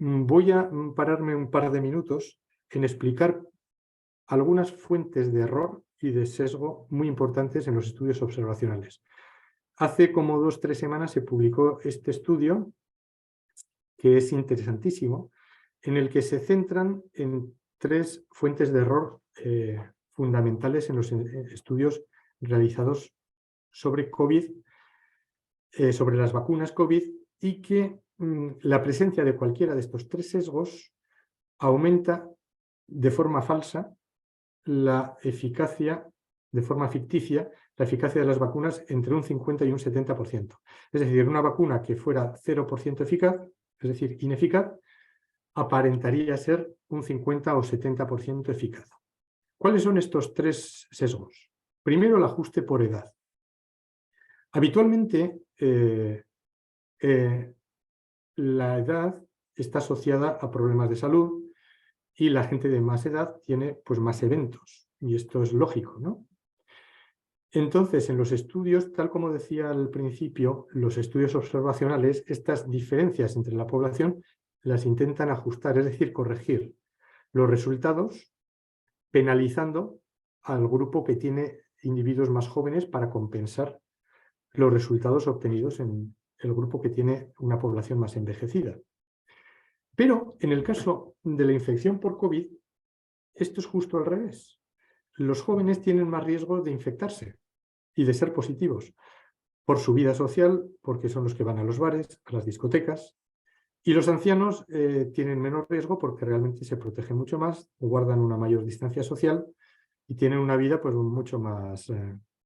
Voy a pararme un par de minutos en explicar algunas fuentes de error y de sesgo muy importantes en los estudios observacionales. Hace como 2 o 3 semanas se publicó este estudio, que es interesantísimo, en el que se centran en 3 fuentes de error fundamentales en los estudios realizados sobre COVID, sobre las vacunas COVID, y que la presencia de cualquiera de estos 3 sesgos aumenta de forma falsa la eficacia, de forma ficticia, la eficacia de las vacunas entre un 50 y un 70%. Es decir, una vacuna que fuera 0% eficaz, es decir, ineficaz, aparentaría ser un 50 o 70% eficaz. ¿Cuáles son estos tres sesgos? Primero, el ajuste por edad. Habitualmente, la edad está asociada a problemas de salud y la gente de más edad tiene pues, más eventos. Y esto es lógico, ¿no? Entonces, en los estudios, tal como decía al principio, los estudios observacionales, estas diferencias entre la población las intentan ajustar, es decir, corregir los resultados penalizando al grupo que tiene individuos más jóvenes para compensar los resultados obtenidos en el grupo que tiene una población más envejecida. Pero en el caso de la infección por COVID, esto es justo al revés. Los jóvenes tienen más riesgo de infectarse y de ser positivos por su vida social, porque son los que van a los bares, a las discotecas, y los ancianos tienen menos riesgo porque realmente se protegen mucho más, guardan una mayor distancia social y tienen una vida pues, mucho más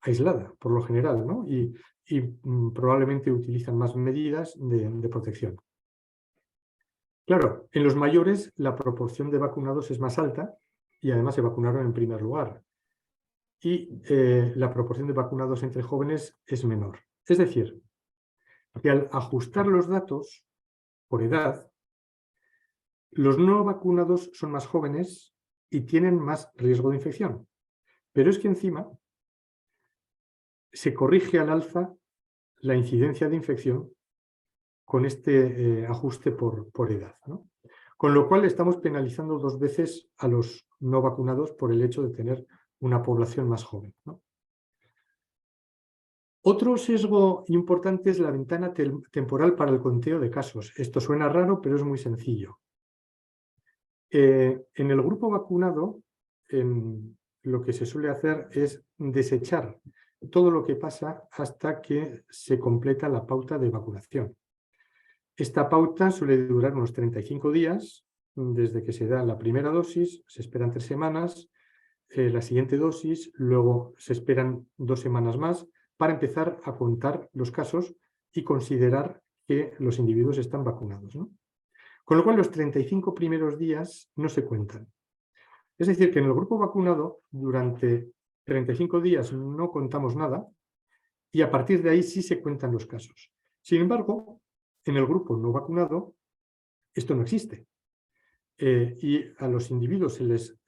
aislada, por lo general, ¿no? Y probablemente utilizan más medidas de protección. Claro, en los mayores la proporción de vacunados es más alta y además se vacunaron en primer lugar. Y la proporción de vacunados entre jóvenes es menor. Es decir, que al ajustar los datos por edad, los no vacunados son más jóvenes y tienen más riesgo de infección. Pero es que encima se corrige al alza la incidencia de infección con este ajuste por edad, ¿no? Con lo cual estamos penalizando dos veces a los no vacunados por el hecho de tener una población más joven, ¿no? Otro sesgo importante es la ventana temporal para el conteo de casos. Esto suena raro, pero es muy sencillo. En el grupo vacunado, lo que se suele hacer es desechar todo lo que pasa hasta que se completa la pauta de vacunación. Esta pauta suele durar unos 35 días, desde que se da la primera dosis, se esperan 3 semanas, la siguiente dosis, luego se esperan 2 semanas más, para empezar a contar los casos y considerar que los individuos están vacunados, ¿no? Con lo cual los 35 primeros días no se cuentan. Es decir, que en el grupo vacunado durante 35 días no contamos nada y a partir de ahí sí se cuentan los casos. Sin embargo, en el grupo no vacunado esto no existe. Y a los individuos se les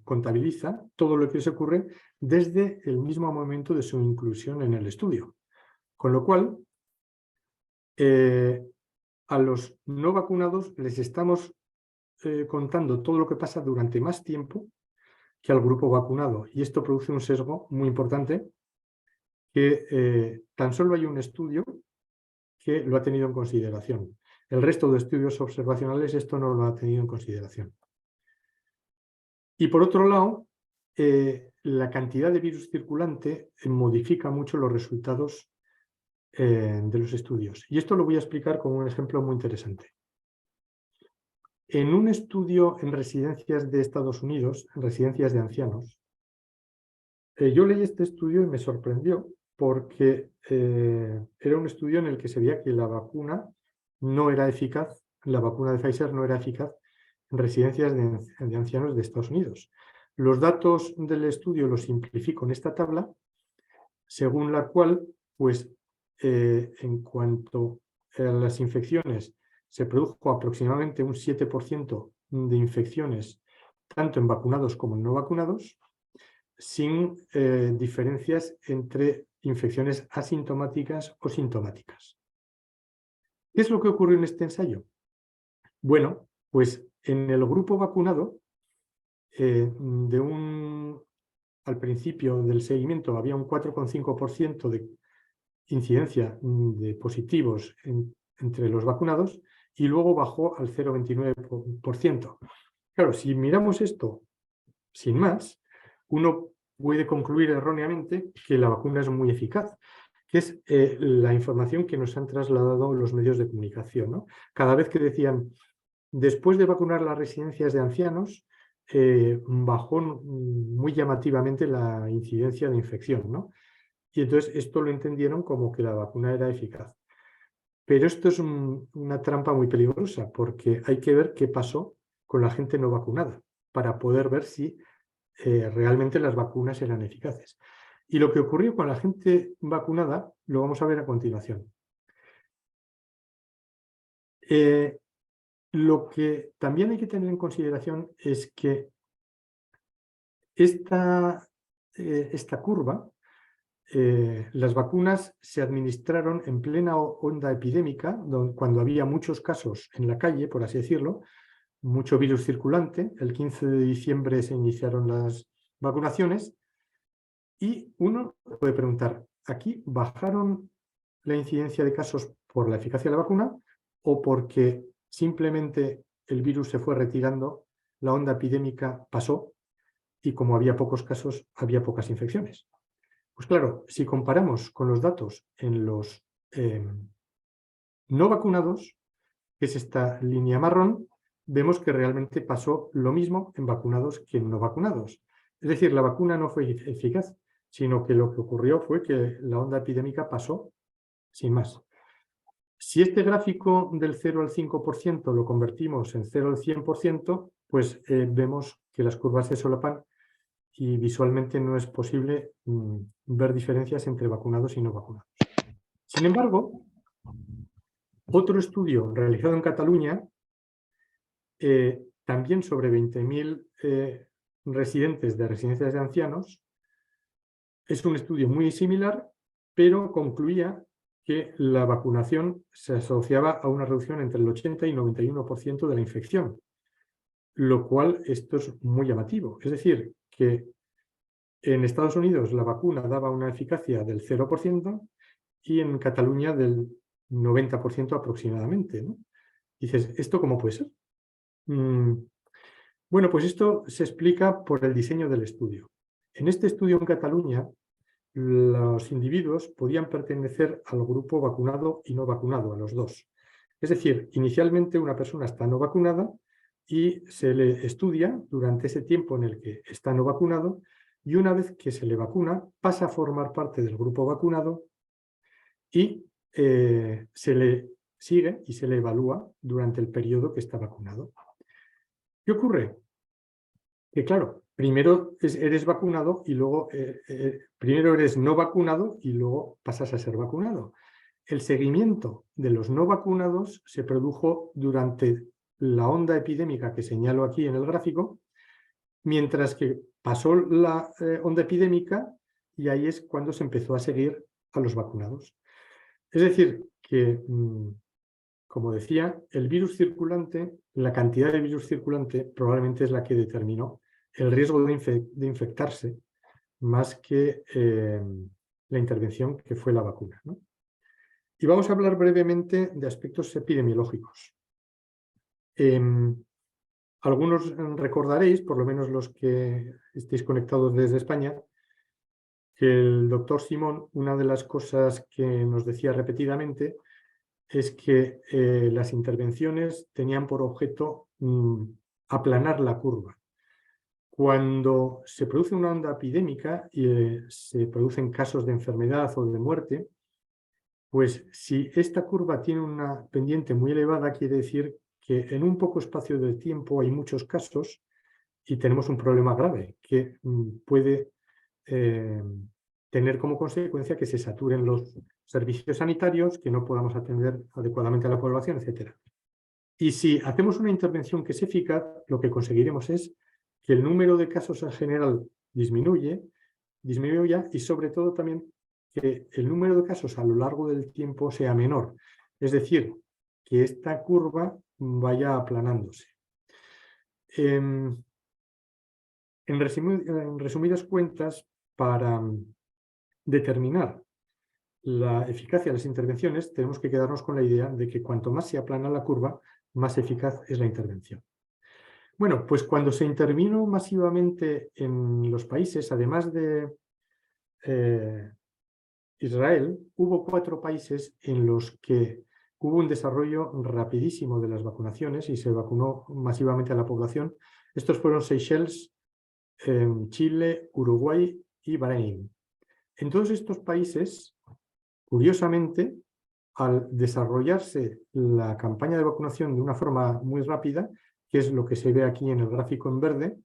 contabiliza todo lo que les ocurre desde el mismo momento de su inclusión en el estudio. Con lo cual, a los no vacunados les estamos contando todo lo que pasa durante más tiempo que al grupo vacunado. Y esto produce un sesgo muy importante que tan solo hay un estudio que lo ha tenido en consideración. El resto de estudios observacionales esto no lo ha tenido en consideración. Y por otro lado, la cantidad de virus circulante modifica mucho los resultados de los estudios. Y esto lo voy a explicar con un ejemplo muy interesante. En un estudio en residencias de Estados Unidos, en residencias de ancianos, yo leí este estudio y me sorprendió porque era un estudio en el que se veía que la vacuna no era eficaz, la vacuna de Pfizer no era eficaz en residencias de ancianos de Estados Unidos. Los datos del estudio los simplifico en esta tabla, según la cual, pues, en cuanto a las infecciones, se produjo aproximadamente un 7% de infecciones, tanto en vacunados como en no vacunados, sin diferencias entre infecciones asintomáticas o sintomáticas. ¿Qué es lo que ocurrió en este ensayo? Bueno, pues en el grupo vacunado, al principio del seguimiento había un 4,5% de incidencia de positivos entre los vacunados y luego bajó al 0,29%. Claro, si miramos esto sin más, uno puede concluir erróneamente que la vacuna es muy eficaz, que es la información que nos han trasladado los medios de comunicación, ¿no? Cada vez que decían, después de vacunar las residencias de ancianos, bajó muy llamativamente la incidencia de infección, ¿no? Y entonces esto lo entendieron como que la vacuna era eficaz. Pero esto es una trampa muy peligrosa, porque hay que ver qué pasó con la gente no vacunada para poder ver si realmente las vacunas eran eficaces. Y lo que ocurrió con la gente vacunada lo vamos a ver a continuación. Lo que también hay que tener en consideración es que esta curva, las vacunas se administraron en plena onda epidémica, cuando había muchos casos en la calle, por así decirlo, mucho virus circulante. El 15 de diciembre se iniciaron las vacunaciones y uno puede preguntar, ¿aquí bajaron la incidencia de casos por la eficacia de la vacuna o porque simplemente el virus se fue retirando, la onda epidémica pasó y como había pocos casos, había pocas infecciones? Pues claro, si comparamos con los datos en los no vacunados, que es esta línea marrón, vemos que realmente pasó lo mismo en vacunados que en no vacunados. Es decir, la vacuna no fue eficaz, sino que lo que ocurrió fue que la onda epidémica pasó sin más. Si este gráfico del 0 al 5% lo convertimos en 0 al 100%, pues vemos que las curvas se solapan y visualmente no es posible ver diferencias entre vacunados y no vacunados. Sin embargo, otro estudio realizado en Cataluña, también sobre 20.000 residentes de residencias de ancianos, es un estudio muy similar, pero concluía que la vacunación se asociaba a una reducción entre el 80 y 91% de la infección, lo cual esto es muy llamativo. Es decir, que en Estados Unidos la vacuna daba una eficacia del 0% y en Cataluña del 90% aproximadamente, ¿no? Dices, ¿esto cómo puede ser? Bueno, pues esto se explica por el diseño del estudio. En este estudio en Cataluña, los individuos podían pertenecer al grupo vacunado y no vacunado, a los dos. Es decir, inicialmente una persona está no vacunada y se le estudia durante ese tiempo en el que está no vacunado, y una vez que se le vacuna pasa a formar parte del grupo vacunado y se le sigue y se le evalúa durante el periodo que está vacunado. ¿Qué ocurre? Que claro, primero eres vacunado y luego primero eres no vacunado y luego pasas a ser vacunado. El seguimiento de los no vacunados se produjo durante la onda epidémica que señalo aquí en el gráfico, mientras que pasó la onda epidémica y ahí es cuando se empezó a seguir a los vacunados. Es decir, que, como decía, el virus circulante, la cantidad de virus circulante probablemente es la que determinó el riesgo de infectarse más que la intervención que fue la vacuna, ¿no? Y vamos a hablar brevemente de aspectos epidemiológicos. Algunos recordaréis, por lo menos los que estéis conectados desde España, que el doctor Simón, una de las cosas que nos decía repetidamente es que las intervenciones tenían por objeto aplanar la curva. Cuando se produce una onda epidémica y se producen casos de enfermedad o de muerte, pues si esta curva tiene una pendiente muy elevada, quiere decir que en un poco espacio de tiempo hay muchos casos y tenemos un problema grave que puede tener como consecuencia que se saturen los servicios sanitarios, que no podamos atender adecuadamente a la población, etc. Y si hacemos una intervención que es eficaz, lo que conseguiremos es que el número de casos en general disminuya y sobre todo también que el número de casos a lo largo del tiempo sea menor. Es decir, que esta curva vaya aplanándose. En resumidas cuentas, para determinar la eficacia de las intervenciones, tenemos que quedarnos con la idea de que cuanto más se aplana la curva, más eficaz es la intervención. Bueno, pues cuando se intervino masivamente en los países, además de Israel, hubo 4 países en los que hubo un desarrollo rapidísimo de las vacunaciones y se vacunó masivamente a la población. Estos fueron Seychelles, Chile, Uruguay y Bahrein. En todos estos países, curiosamente, al desarrollarse la campaña de vacunación de una forma muy rápida, que es lo que se ve aquí en el gráfico en verde,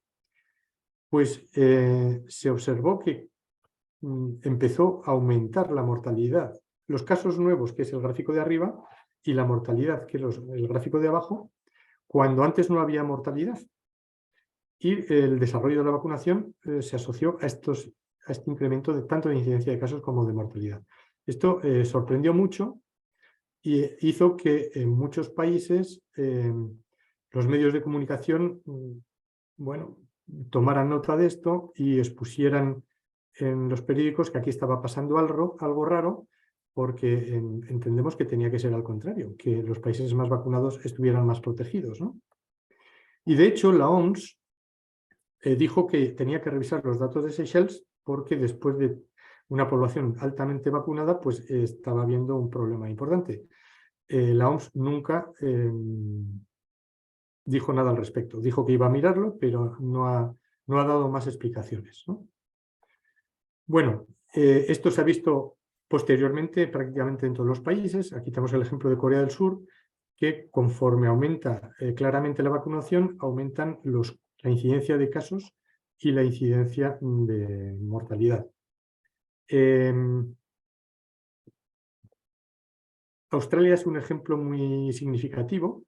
pues se observó que empezó a aumentar la mortalidad. Los casos nuevos, que es el gráfico de arriba, y la mortalidad, que es el gráfico de abajo, cuando antes no había mortalidad. Y el desarrollo de la vacunación se asoció a este incremento tanto de incidencia de casos como de mortalidad. Esto sorprendió mucho y hizo que en muchos países los medios de comunicación bueno, tomaran nota de esto y expusieran en los periódicos que aquí estaba pasando algo raro, porque entendemos que tenía que ser al contrario, que los países más vacunados estuvieran más protegidos, ¿no? Y de hecho la OMS dijo que tenía que revisar los datos de Seychelles porque después de una población altamente vacunada, pues estaba habiendo un problema importante. La OMS nunca dijo nada al respecto. Dijo que iba a mirarlo, pero no ha dado más explicaciones, ¿no? Bueno, esto se ha visto posteriormente prácticamente en todos los países. Aquí tenemos el ejemplo de Corea del Sur, que conforme aumenta claramente la vacunación, aumentan la incidencia de casos y la incidencia de mortalidad. Australia es un ejemplo muy significativo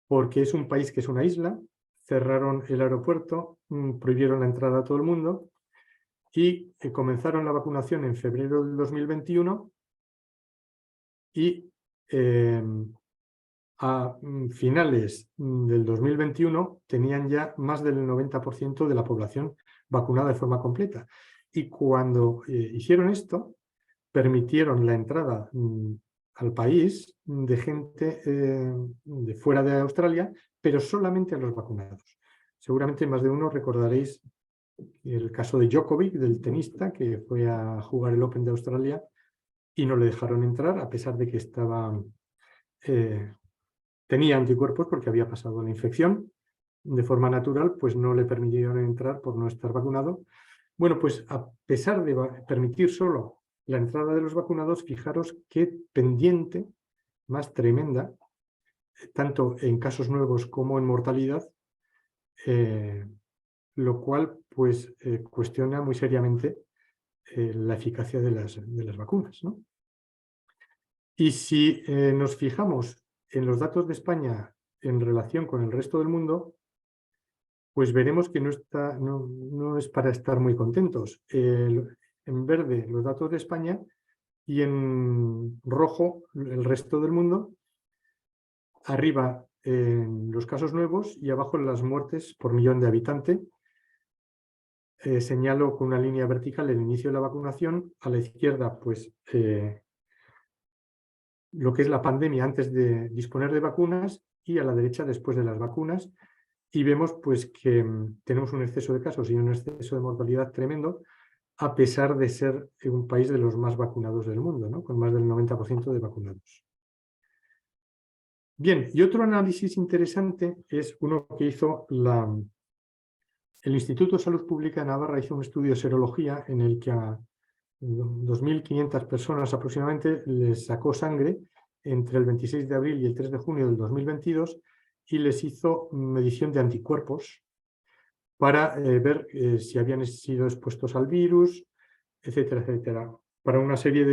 porque es un país que es una isla, cerraron el aeropuerto, prohibieron la entrada a todo el mundo y comenzaron la vacunación en febrero del 2021 y a finales del 2021 tenían ya más del 90% de la población vacunada de forma completa. Y cuando hicieron esto, permitieron la entrada al país de gente de fuera de Australia, pero solamente a los vacunados. Seguramente más de uno recordaréis el caso de Djokovic, del tenista, que fue a jugar el Open de Australia y no le dejaron entrar, a pesar de que tenía anticuerpos porque había pasado la infección de forma natural, pues no le permitieron entrar por no estar vacunado. Bueno, pues a pesar de permitir solo la entrada de los vacunados, fijaros qué pendiente más tremenda, tanto en casos nuevos como en mortalidad, lo cual pues cuestiona muy seriamente la eficacia de las vacunas, ¿no? Y si nos fijamos en los datos de España en relación con el resto del mundo, pues veremos que no es para estar muy contentos. En verde los datos de España y en rojo el resto del mundo. Arriba los casos nuevos y abajo las muertes por millón de habitantes. Señalo con una línea vertical el inicio de la vacunación. A la izquierda, pues, lo que es la pandemia antes de disponer de vacunas y a la derecha después de las vacunas. Y vemos pues que tenemos un exceso de casos y un exceso de mortalidad tremendo, a pesar de ser un país de los más vacunados del mundo, ¿no? Con más del 90% de vacunados. Bien, y otro análisis interesante es uno que hizo el Instituto de Salud Pública de Navarra. Hizo un estudio de serología en el que a 2.500 personas aproximadamente les sacó sangre entre el 26 de abril y el 3 de junio del 2022 y les hizo medición de anticuerpos para ver si habían sido expuestos al virus, etcétera, etcétera, para una serie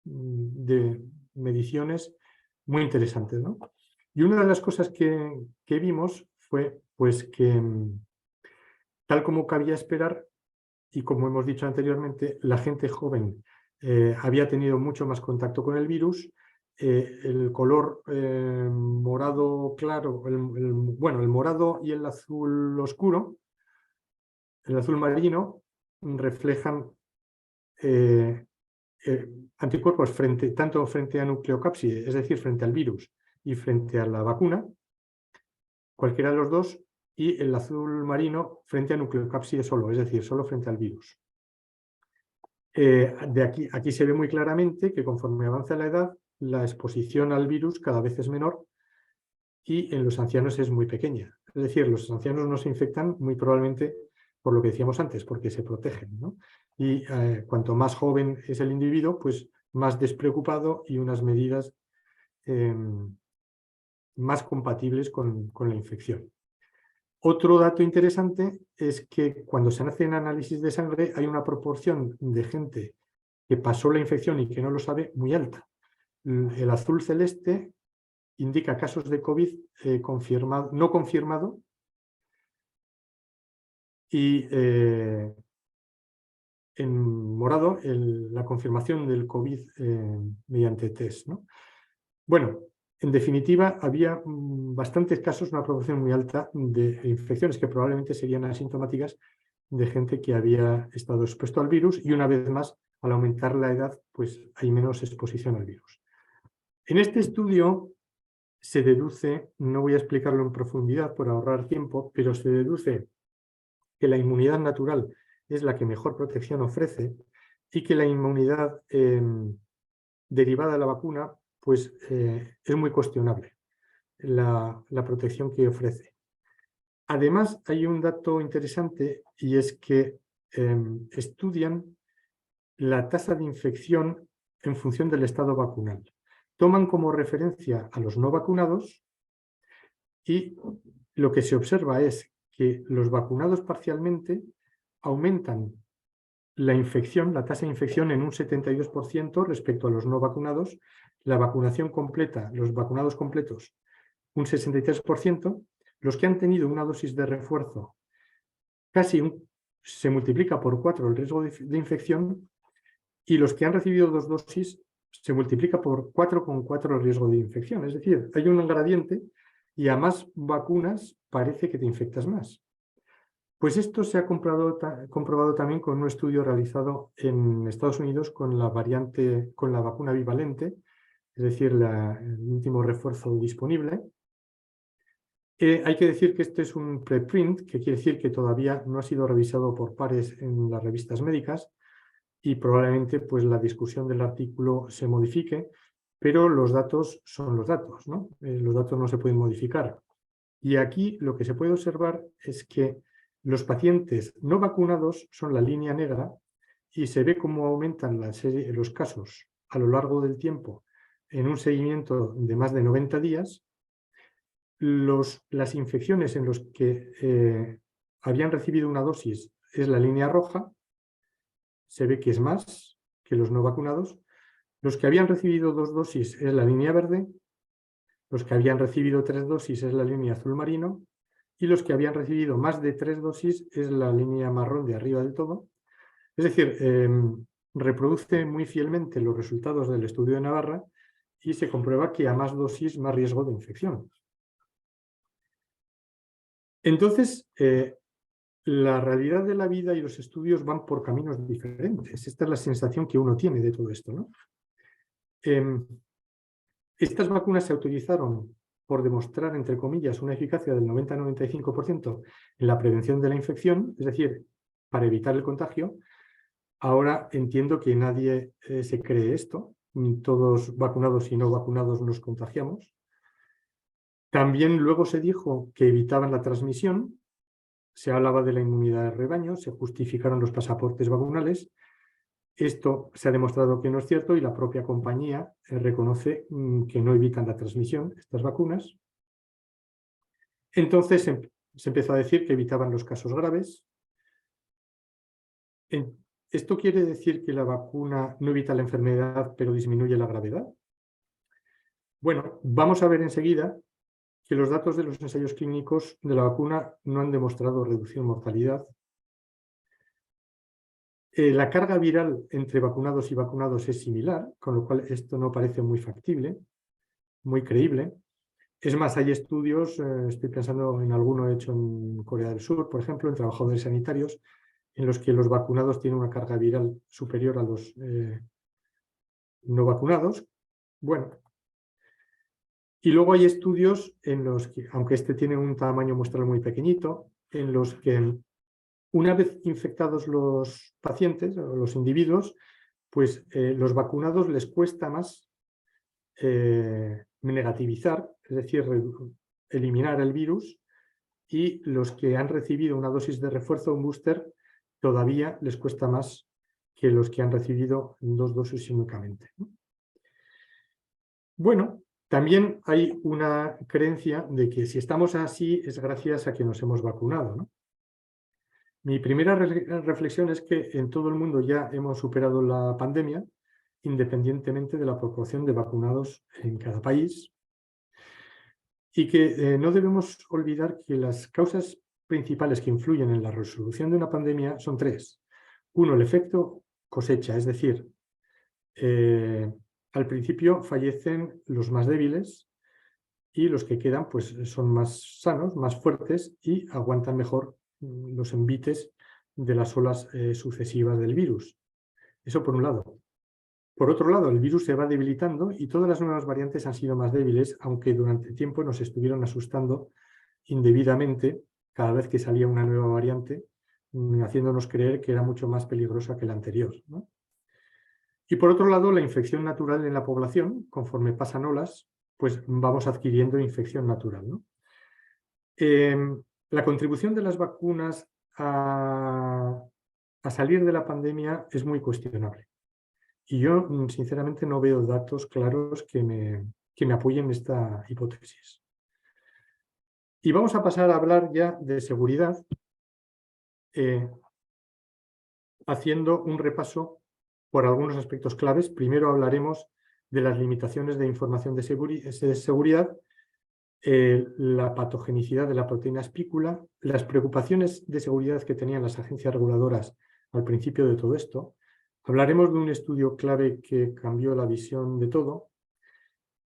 de mediciones muy interesantes, ¿no? Y una de las cosas que vimos fue pues que, tal como cabía esperar, y como hemos dicho anteriormente, la gente joven había tenido mucho más contacto con el virus. El color morado claro, bueno, el morado y el azul oscuro, el azul marino, reflejan anticuerpos tanto frente a nucleocápside, es decir, frente al virus y frente a la vacuna, cualquiera de los dos, y el azul marino frente a nucleocápside solo, es decir, solo frente al virus. Aquí se ve muy claramente que conforme avanza la edad, la exposición al virus cada vez es menor y en los ancianos es muy pequeña. Es decir, los ancianos no se infectan muy probablemente por lo que decíamos antes, porque se protegen, ¿no? Y cuanto más joven es el individuo, pues más despreocupado y unas medidas más compatibles con la infección. Otro dato interesante es que cuando se hacen análisis de sangre hay una proporción de gente que pasó la infección y que no lo sabe muy alta. El azul celeste indica casos de COVID no confirmado y en morado la confirmación del COVID mediante test, ¿no? Bueno, en definitiva, había bastantes casos, una proporción muy alta de infecciones que probablemente serían asintomáticas de gente que había estado expuesto al virus y una vez más, al aumentar la edad, pues hay menos exposición al virus. En este estudio se deduce, no voy a explicarlo en profundidad por ahorrar tiempo, pero se deduce que la inmunidad natural es la que mejor protección ofrece y que la inmunidad derivada de la vacuna pues es muy cuestionable la protección que ofrece. Además, hay un dato interesante y es que estudian la tasa de infección en función del estado vacunal. Toman como referencia a los no vacunados y lo que se observa es que los vacunados parcialmente aumentan la infección, la tasa de infección en un 72% respecto a los no vacunados, la vacunación completa, los vacunados completos, un 63%, los que han tenido una dosis de refuerzo, se multiplica por 4 el riesgo de infección y los que han recibido 2 dosis se multiplica por 4,4 el riesgo de infección. Es decir, hay un gradiente y a más vacunas parece que te infectas más. Pues esto se ha comprobado también con un estudio realizado en Estados Unidos con la vacuna bivalente, es decir, el último refuerzo disponible. Hay que decir que este es un preprint, que quiere decir que todavía no ha sido revisado por pares en las revistas médicas y probablemente pues, la discusión del artículo se modifique, pero los datos son los datos, ¿no? Los datos no se pueden modificar. Y aquí lo que se puede observar es que los pacientes no vacunados son la línea negra y se ve cómo aumentan los casos a lo largo del tiempo en un seguimiento de más de 90 días. Las infecciones en los que habían recibido una dosis es la línea roja, se ve que es más que los no vacunados. Los que habían recibido 2 dosis es la línea verde, los que habían recibido 3 dosis es la línea azul marino y los que habían recibido más de 3 dosis es la línea marrón de arriba del todo. Es decir, reproduce muy fielmente los resultados del estudio de Navarra y se comprueba que a más dosis, más riesgo de infección. Entonces, la realidad de la vida y los estudios van por caminos diferentes. Esta es la sensación que uno tiene de todo esto, ¿no? Estas vacunas se autorizaron por demostrar, entre comillas, una eficacia del 90-95% en la prevención de la infección, es decir, para evitar el contagio. Ahora entiendo que nadie se cree esto, todos vacunados y no vacunados nos contagiamos. También luego se dijo que evitaban la transmisión, se hablaba de la inmunidad de rebaño, se justificaron los pasaportes vacunales. Esto se ha demostrado que no es cierto y la propia compañía reconoce que no evitan la transmisión, estas vacunas. Entonces se empezó a decir que evitaban los casos graves. ¿Esto quiere decir que la vacuna no evita la enfermedad pero disminuye la gravedad? Bueno, vamos a ver enseguida que los datos de los ensayos clínicos de la vacuna no han demostrado reducción de mortalidad. La carga viral entre vacunados y vacunados es similar, con lo cual esto no parece muy factible, muy creíble. Es más, hay estudios, estoy pensando en alguno hecho en Corea del Sur, por ejemplo, en trabajadores sanitarios, en los que los vacunados tienen una carga viral superior a los no vacunados. Bueno, y luego hay estudios en los que, aunque este tiene un tamaño muestral muy pequeñito, en los que una vez infectados los pacientes o los individuos, pues los vacunados les cuesta más negativizar, es decir, eliminar el virus, y los que han recibido una dosis de refuerzo, un booster, todavía les cuesta más que los que han recibido 2 dosis únicamente, ¿no? Bueno, también hay una creencia de que si estamos así es gracias a que nos hemos vacunado, ¿no? Mi primera reflexión es que en todo el mundo ya hemos superado la pandemia, independientemente de la proporción de vacunados en cada país, y que no debemos olvidar que las causas principales que influyen en la resolución de una pandemia son 3. Uno, el efecto cosecha, es decir, al principio fallecen los más débiles y los que quedan pues, son más sanos, más fuertes y aguantan mejor los envites de las olas sucesivas del virus. Eso por un lado. Por otro lado, el virus se va debilitando y todas las nuevas variantes han sido más débiles, aunque durante tiempo nos estuvieron asustando indebidamente cada vez que salía una nueva variante, haciéndonos creer que era mucho más peligrosa que la anterior, ¿no? Y por otro lado, la infección natural en la población, conforme pasan olas, pues vamos adquiriendo infección natural, ¿no? La contribución de las vacunas a salir de la pandemia es muy cuestionable. Y yo, sinceramente, no veo datos claros que me apoyen esta hipótesis. Y vamos a pasar a hablar ya de seguridad, haciendo un repaso por algunos aspectos claves. Primero hablaremos de las limitaciones de información de seguridad, la patogenicidad de la proteína espícula, las preocupaciones de seguridad que tenían las agencias reguladoras al principio de todo esto. Hablaremos de un estudio clave que cambió la visión de todo,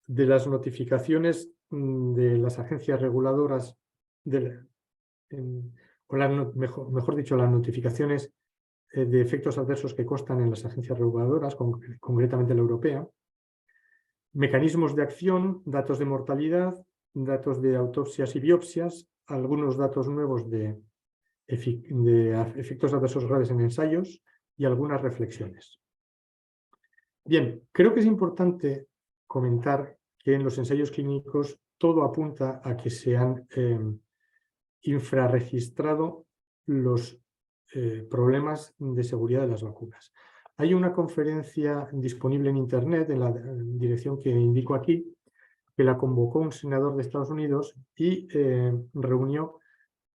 de las notificaciones de las agencias reguladoras, mejor dicho, las notificaciones de efectos adversos que constan en las agencias reguladoras, concretamente la europea, mecanismos de acción, datos de mortalidad, datos de autopsias y biopsias, algunos datos nuevos de efectos adversos graves en ensayos y algunas reflexiones. Bien, creo que es importante comentar que en los ensayos clínicos todo apunta a que se han infrarregistrado los problemas de seguridad de las vacunas. Hay una conferencia disponible en Internet, en la dirección que indico aquí, que la convocó un senador de Estados Unidos y reunió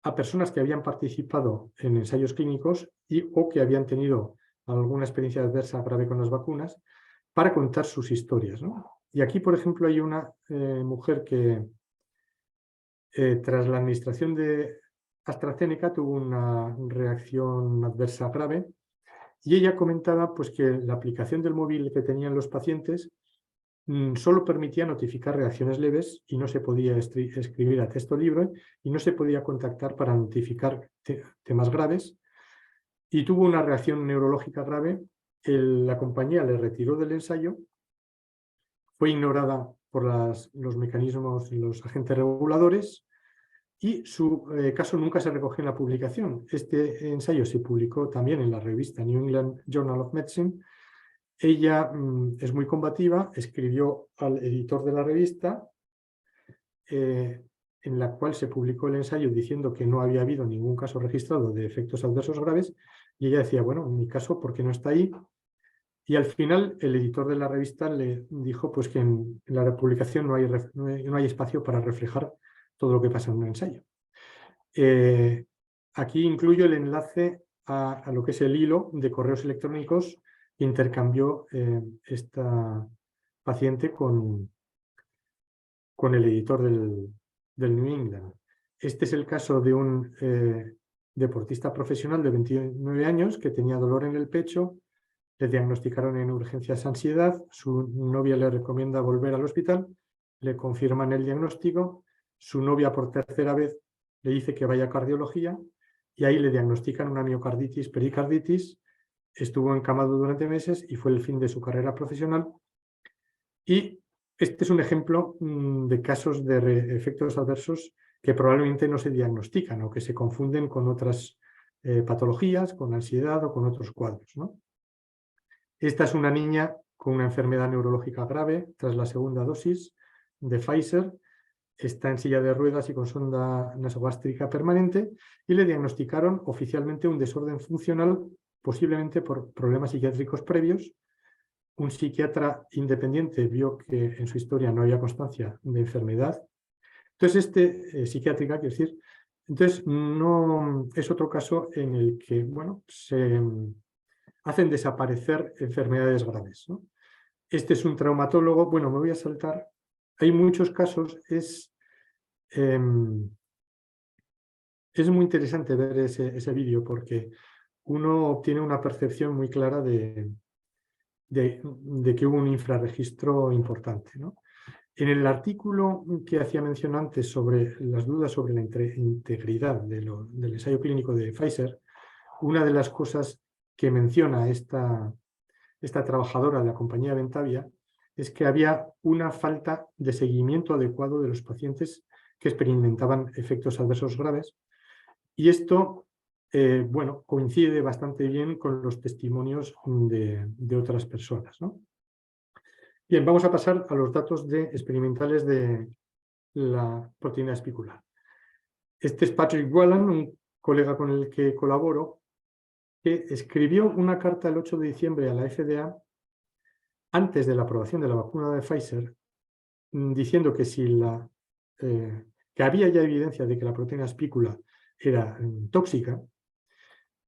a personas que habían participado en ensayos clínicos o que habían tenido alguna experiencia adversa grave con las vacunas para contar sus historias, ¿no? Y aquí, por ejemplo, hay una mujer que tras la administración de AstraZeneca tuvo una reacción adversa grave y ella comentaba pues, que la aplicación del móvil que tenían los pacientes solo permitía notificar reacciones leves y no se podía escribir a texto libre y no se podía contactar para notificar temas graves, y tuvo una reacción neurológica grave. La compañía le retiró del ensayo, fue ignorada por los mecanismos, los agentes reguladores, y su caso nunca se recogió en la publicación. Este ensayo se publicó también en la revista New England Journal of Medicine. Ella es muy combativa, escribió al editor de la revista, en la cual se publicó el ensayo diciendo que no había habido ningún caso registrado de efectos adversos graves, y ella decía, bueno, en mi caso, ¿por qué no está ahí? Y al final el editor de la revista le dijo pues, que en la publicación no hay espacio para reflejar todo lo que pasa en un ensayo. Aquí incluyo el enlace a lo que es el hilo de correos electrónicos que intercambió esta paciente con el editor del New England. Este es el caso de un deportista profesional de 29 años que tenía dolor en el pecho, le diagnosticaron en urgencias ansiedad, su novia le recomienda volver al hospital, le confirman el diagnóstico, su novia por tercera vez le dice que vaya a cardiología y ahí le diagnostican una miocarditis, pericarditis, estuvo encamado durante meses y fue el fin de su carrera profesional. Y este es un ejemplo de casos de efectos adversos que probablemente no se diagnostican o que se confunden con otras patologías, con ansiedad o con otros cuadros, ¿no? Esta es una niña con una enfermedad neurológica grave tras la segunda dosis de Pfizer. Está en silla de ruedas y con sonda nasogástrica permanente y le diagnosticaron oficialmente un desorden funcional posiblemente por problemas psiquiátricos previos. Un psiquiatra independiente vio que en su historia no había constancia de enfermedad. Entonces, psiquiátrica, quiero decir, entonces no es otro caso en el que, bueno, se hacen desaparecer enfermedades graves, ¿no? Este es un traumatólogo, bueno, me voy a saltar. Hay muchos casos, es muy interesante ver ese vídeo porque uno obtiene una percepción muy clara de que hubo un infrarregistro importante, ¿no? En el artículo que hacía mención antes sobre las dudas sobre la integridad del ensayo clínico de Pfizer, una de las cosas que menciona esta trabajadora de la compañía Ventavia es que había una falta de seguimiento adecuado de los pacientes que experimentaban efectos adversos graves, y esto bueno, coincide bastante bien con los testimonios de otras personas, ¿no? Bien, vamos a pasar a los datos experimentales de la proteína espicular. Este es Patrick Whelan, un colega con el que colaboro, que escribió una carta el 8 de diciembre a la FDA antes de la aprobación de la vacuna de Pfizer, diciendo que, que había ya evidencia de que la proteína espícula era tóxica,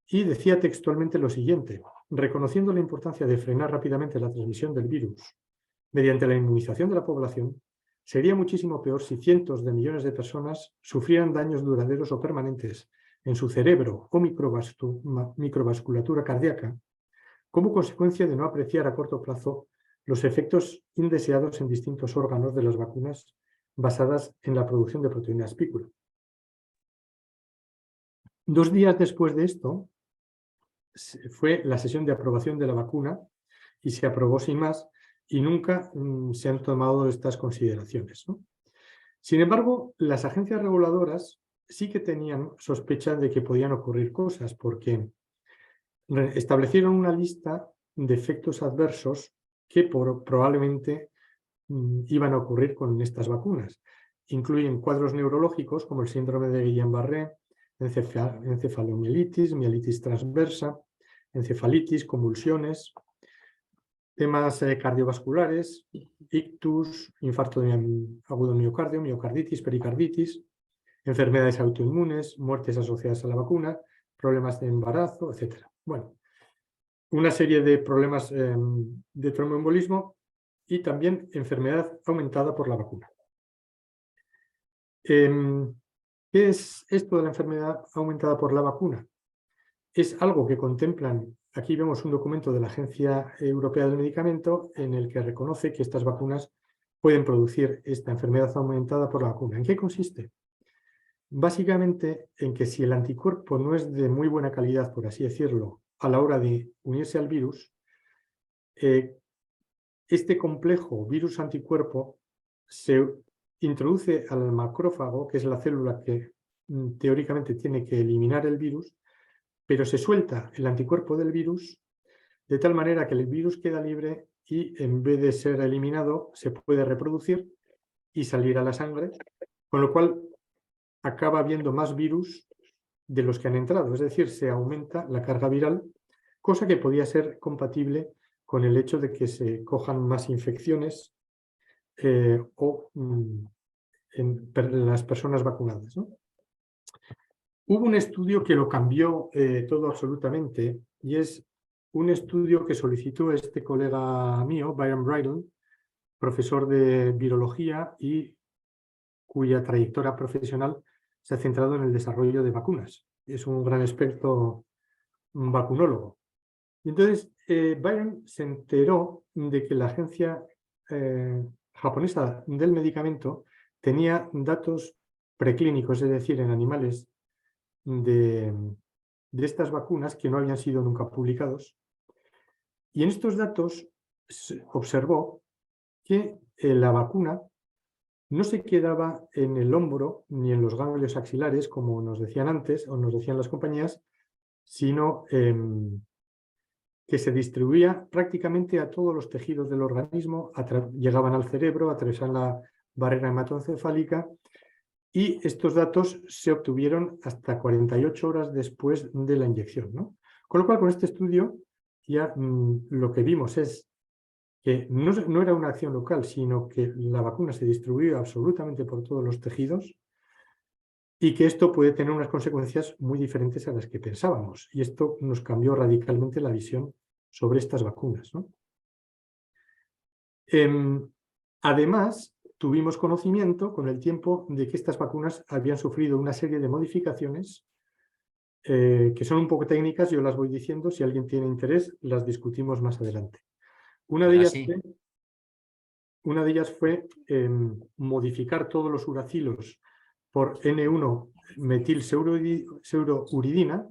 y decía textualmente lo siguiente: reconociendo la importancia de frenar rápidamente la transmisión del virus mediante la inmunización de la población, sería muchísimo peor si cientos de millones de personas sufrieran daños duraderos o permanentes en su cerebro o microvasculatura cardíaca como consecuencia de no apreciar a corto plazo los efectos indeseados en distintos órganos de las vacunas basadas en la producción de proteína espícula. 2 días después de esto fue la sesión de aprobación de la vacuna y se aprobó sin más, y nunca se han tomado estas consideraciones, ¿no? Sin embargo, las agencias reguladoras sí que tenían sospecha de que podían ocurrir cosas, porque establecieron una lista de efectos adversos que probablemente iban a ocurrir con estas vacunas. Incluyen cuadros neurológicos como el síndrome de Guillain-Barré, encefalomielitis, mielitis transversa, encefalitis, convulsiones, temas cardiovasculares, ictus, infarto agudo de miocardio, miocarditis, pericarditis, enfermedades autoinmunes, muertes asociadas a la vacuna, problemas de embarazo, etc. Bueno, una serie de problemas de tromboembolismo y también enfermedad aumentada por la vacuna. ¿Qué es esto de la enfermedad aumentada por la vacuna? Es algo que contemplan. Aquí vemos un documento de la Agencia Europea del Medicamento en el que reconoce que estas vacunas pueden producir esta enfermedad aumentada por la vacuna. ¿En qué consiste? Básicamente en que si el anticuerpo no es de muy buena calidad, por así decirlo, a la hora de unirse al virus, este complejo virus-anticuerpo se introduce al macrófago, que es la célula que teóricamente tiene que eliminar el virus, pero se suelta el anticuerpo del virus de tal manera que el virus queda libre y en vez de ser eliminado se puede reproducir y salir a la sangre, con lo cual acaba habiendo más virus de los que han entrado, es decir, se aumenta la carga viral, cosa que podía ser compatible con el hecho de que se cojan más infecciones en las personas vacunadas, ¿no? Hubo un estudio que lo cambió todo absolutamente, y es un estudio que solicitó este colega mío, Byron Bridle, profesor de virología y cuya trayectoria profesional se ha centrado en el desarrollo de vacunas. Es un gran experto vacunólogo. Y entonces, Byron se enteró de que la agencia japonesa del medicamento tenía datos preclínicos, es decir, en animales de estas vacunas que no habían sido nunca publicados. Y en estos datos se observó que la vacuna no se quedaba en el hombro ni en los ganglios axilares, como nos decían antes, o nos decían las compañías, sino que se distribuía prácticamente a todos los tejidos del organismo, llegaban al cerebro, atravesaban la barrera hematoencefálica, y estos datos se obtuvieron hasta 48 horas después de la inyección, ¿no? Con lo cual, con este estudio ya lo que vimos es que no era una acción local, sino que la vacuna se distribuía absolutamente por todos los tejidos y que esto puede tener unas consecuencias muy diferentes a las que pensábamos. Y esto nos cambió radicalmente la visión sobre estas vacunas, ¿no? Además, tuvimos conocimiento con el tiempo de que estas vacunas habían sufrido una serie de modificaciones que son un poco técnicas, yo las voy diciendo, si alguien tiene interés, las discutimos más adelante. Una de ellas fue modificar todos los uracilos por N1-metilseurouridina,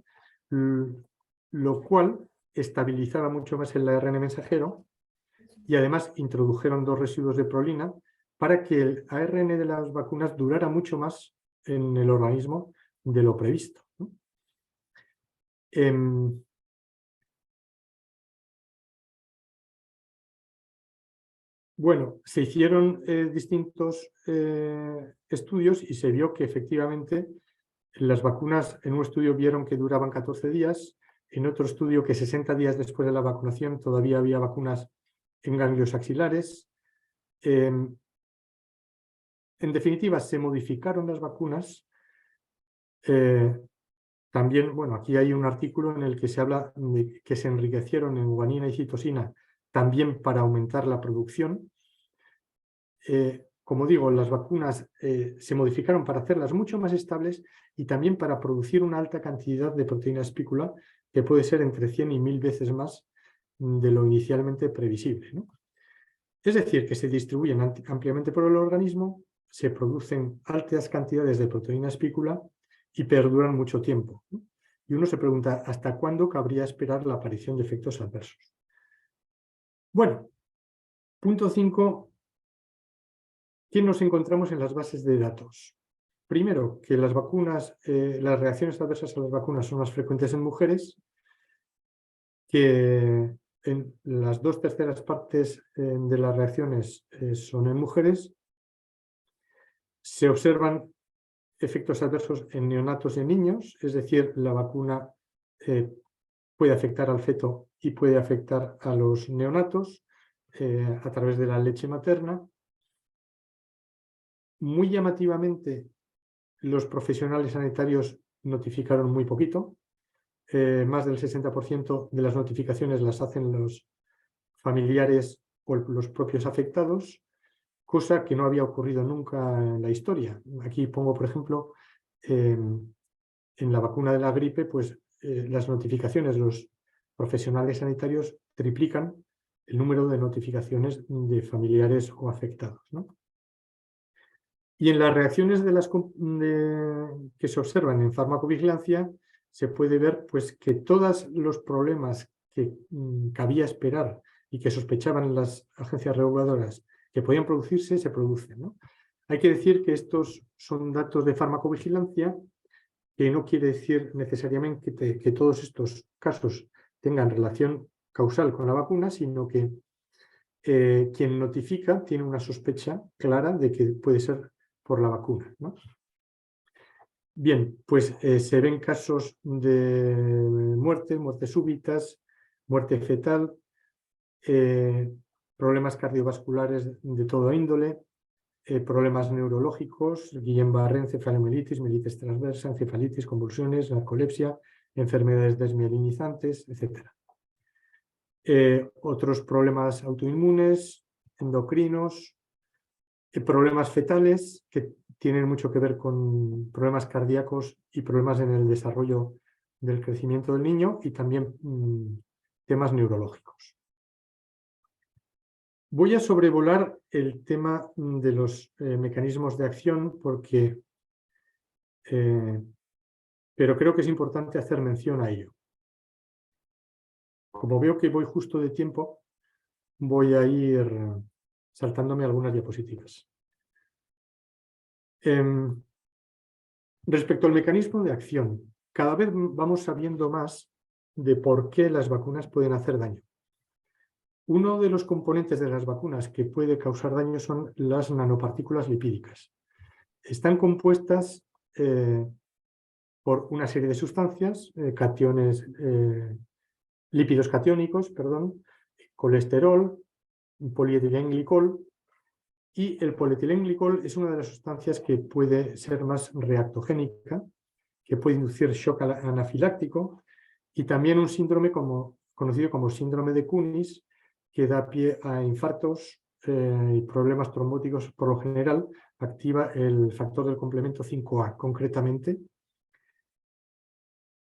lo cual estabilizaba mucho más el ARN mensajero, y además introdujeron 2 residuos de prolina para que el ARN de las vacunas durara mucho más en el organismo de lo previsto, ¿no? Bueno, se hicieron distintos estudios y se vio que efectivamente las vacunas en un estudio vieron que duraban 14 días, en otro estudio que 60 días después de la vacunación todavía había vacunas en ganglios axilares. En definitiva, se modificaron las vacunas. También, bueno, aquí hay un artículo en el que se habla de que se enriquecieron en guanina y citosina también para aumentar la producción. Como digo, las vacunas se modificaron para hacerlas mucho más estables y también para producir una alta cantidad de proteína espícula que puede ser entre 100 y 1000 veces más de lo inicialmente previsible, ¿no? Es decir, que se distribuyen ampliamente por el organismo, se producen altas cantidades de proteína espícula y perduran mucho tiempo, ¿no? Y uno se pregunta, ¿hasta cuándo cabría esperar la aparición de efectos adversos? Bueno, punto 5. ¿Qué nos encontramos en las bases de datos? Primero, que las vacunas, las reacciones adversas a las vacunas son más frecuentes en mujeres, que en las 2/3 partes de las reacciones son en mujeres. Se observan efectos adversos en neonatos y en niños, es decir, la vacuna puede afectar al feto y puede afectar a los neonatos a través de la leche materna. Muy llamativamente, los profesionales sanitarios notificaron muy poquito. Más del 60% de las notificaciones las hacen los familiares o los propios afectados, cosa que no había ocurrido nunca en la historia. Aquí pongo, por ejemplo, en la vacuna de la gripe, pues las notificaciones, los profesionales sanitarios triplican el número de notificaciones de familiares o afectados, ¿no? Y en las reacciones que se observan en farmacovigilancia se puede ver pues, que todos los problemas que cabía esperar y que sospechaban las agencias reguladoras que podían producirse, se producen, ¿no? Hay que decir que estos son datos de farmacovigilancia, que no quiere decir necesariamente que todos estos casos tengan relación causal con la vacuna, sino que quien notifica tiene una sospecha clara de que puede ser por la vacuna, ¿no? Bien, pues se ven casos de muertes súbitas, muerte fetal, problemas cardiovasculares de todo índole, problemas neurológicos, Guillain-Barré, encefalomielitis, mielitis transversa, encefalitis, convulsiones, narcolepsia, enfermedades desmielinizantes, etc. Otros problemas autoinmunes, endocrinos, problemas fetales que tienen mucho que ver con problemas cardíacos y problemas en el desarrollo del crecimiento del niño y también temas neurológicos. Voy a sobrevolar el tema de los mecanismos de acción porque, pero creo que es importante hacer mención a ello. Como veo que voy justo de tiempo, voy a ir saltándome algunas diapositivas. Respecto al mecanismo de acción, cada vez vamos sabiendo más de por qué las vacunas pueden hacer daño. Uno de los componentes de las vacunas que puede causar daño son las nanopartículas lipídicas. Están compuestas por una serie de sustancias, lípidos catiónicos, perdón, colesterol, polietilenglicol, y el polietilenglicol es una de las sustancias que puede ser más reactogénica, que puede inducir shock anafiláctico, y también un síndrome conocido como síndrome de Kunis, que da pie a infartos y problemas trombóticos. Por lo general, activa el factor del complemento 5A, concretamente.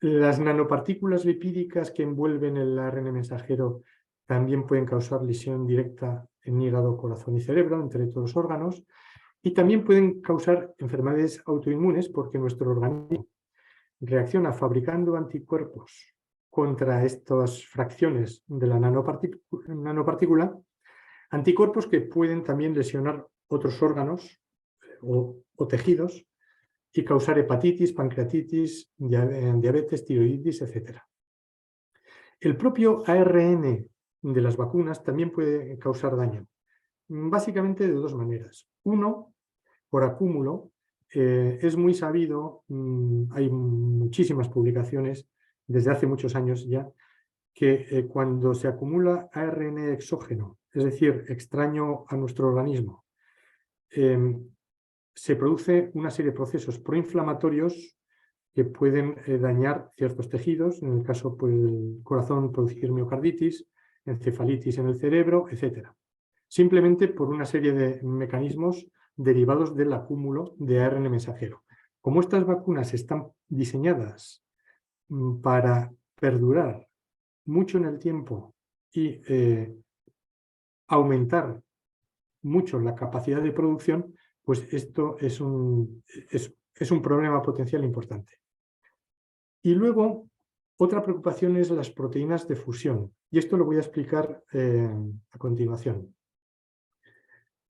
Las nanopartículas lipídicas que envuelven el ARN mensajero también pueden causar lesión directa en hígado, corazón y cerebro, entre todos los órganos, y también pueden causar enfermedades autoinmunes porque nuestro organismo reacciona fabricando anticuerpos contra estas fracciones de la nanopartícula, anticuerpos que pueden también lesionar otros órganos o tejidos y causar hepatitis, pancreatitis, diabetes, tiroiditis, etc. El propio ARN de las vacunas también puede causar daño, básicamente de dos maneras. Uno, por acúmulo. Es muy sabido, hay muchísimas publicaciones desde hace muchos años ya, que cuando se acumula ARN exógeno, es decir, extraño a nuestro organismo, se produce una serie de procesos proinflamatorios que pueden dañar ciertos tejidos, en el caso pues, del corazón, producir miocarditis, encefalitis en el cerebro, etc. Simplemente por una serie de mecanismos derivados del acúmulo de ARN mensajero. Como estas vacunas están diseñadas para perdurar mucho en el tiempo y aumentar mucho la capacidad de producción, pues esto es un problema potencial importante. Y luego, otra preocupación es las proteínas de fusión, y esto lo voy a explicar a continuación.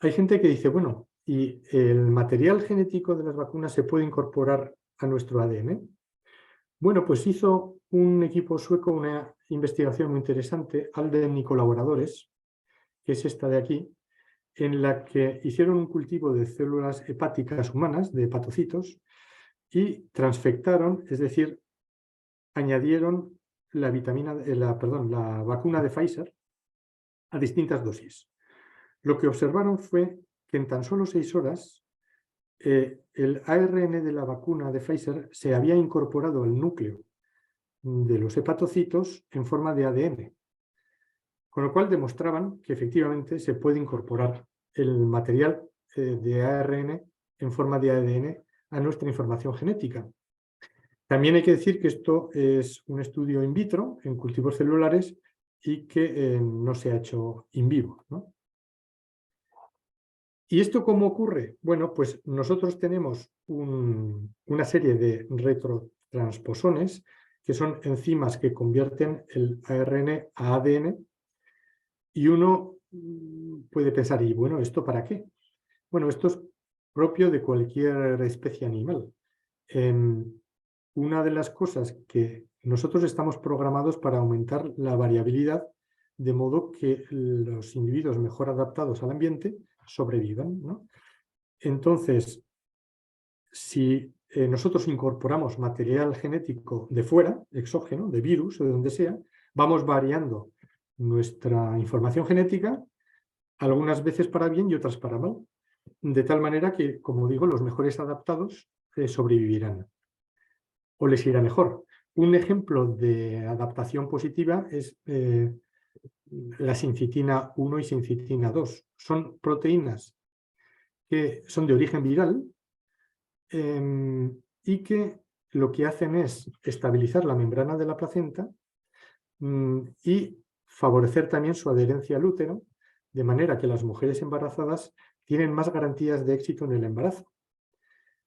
Hay gente que dice, bueno, ¿y el material genético de las vacunas se puede incorporar a nuestro ADN? Bueno, pues hizo un equipo sueco una investigación muy interesante, Alden y colaboradores, que es esta de aquí, en la que hicieron un cultivo de células hepáticas humanas, de hepatocitos, y transfectaron, es decir, añadieron la vacuna de Pfizer a distintas dosis. Lo que observaron fue que en tan solo 6 horas el ARN de la vacuna de Pfizer se había incorporado al núcleo de los hepatocitos en forma de ADN, con lo cual demostraban que efectivamente se puede incorporar el material de ARN en forma de ADN a nuestra información genética. También hay que decir que esto es un estudio in vitro, en cultivos celulares, y que no se ha hecho in vivo, ¿no? ¿Y esto cómo ocurre? Bueno, pues nosotros tenemos una serie de retrotransposones, que son enzimas que convierten el ARN a ADN, y uno puede pensar, ¿y bueno, esto para qué? Bueno, esto es propio de cualquier especie animal. Una de las cosas que nosotros estamos programados para aumentar la variabilidad, de modo que los individuos mejor adaptados al ambiente sobrevivan, ¿no? Entonces, si nosotros incorporamos material genético de fuera, exógeno, de virus o de donde sea, vamos variando nuestra información genética, algunas veces para bien y otras para mal, de tal manera que, como digo, los mejores adaptados sobrevivirán o les irá mejor. Un ejemplo de adaptación positiva es la sincitina 1 y sincitina 2. Son proteínas que son de origen viral y que lo que hacen es estabilizar la membrana de la placenta y favorecer también su adherencia al útero, de manera que las mujeres embarazadas tienen más garantías de éxito en el embarazo.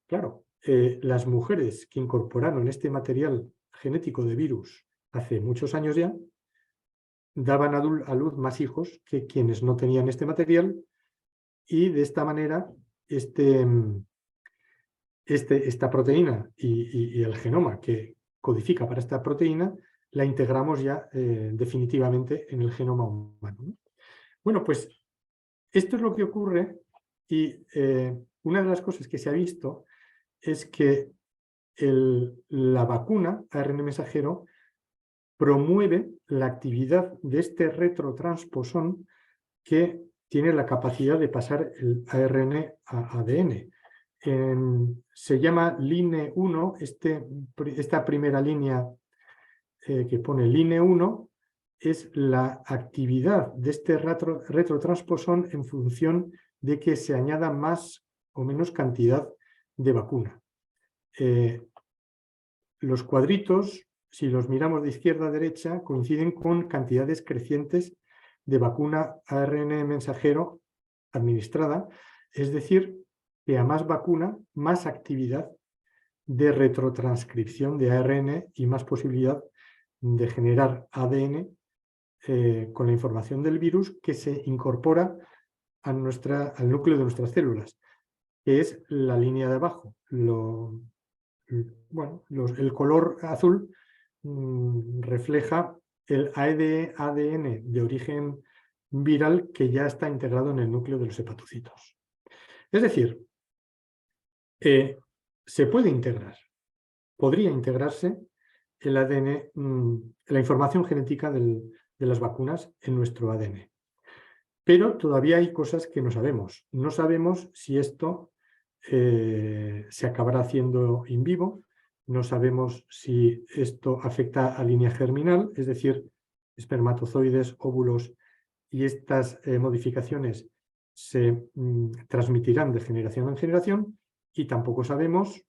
Claro, las mujeres que incorporaron este material genético de virus hace muchos años ya, daban a luz más hijos que quienes no tenían este material, y de esta manera esta proteína y el genoma que codifica para esta proteína la integramos ya definitivamente en el genoma humano, ¿no? Bueno, pues esto es lo que ocurre, y una de las cosas que se ha visto es que la vacuna ARN mensajero promueve la actividad de este retrotransposón que tiene la capacidad de pasar el ARN a ADN. Se llama LINE1, esta primera línea que pone LINE1 es la actividad de este retrotransposón en función de que se añada más o menos cantidad de vacuna. Los cuadritos, si los miramos de izquierda a derecha, coinciden con cantidades crecientes de vacuna ARN mensajero administrada, es decir, que a más vacuna, más actividad de retrotranscripción de ARN y más posibilidad de generar ADN con la información del virus que se incorpora al núcleo de nuestras células, que es la línea de abajo. El color azul refleja el ADN de origen viral que ya está integrado en el núcleo de los hepatocitos. Es decir, se puede integrar, podría integrarse el ADN, la información genética de las vacunas en nuestro ADN. Pero todavía hay cosas que no sabemos. No sabemos si esto se acabará haciendo in vivo, no sabemos si esto afecta a línea germinal, es decir, espermatozoides, óvulos, y estas modificaciones se transmitirán de generación en generación, y tampoco sabemos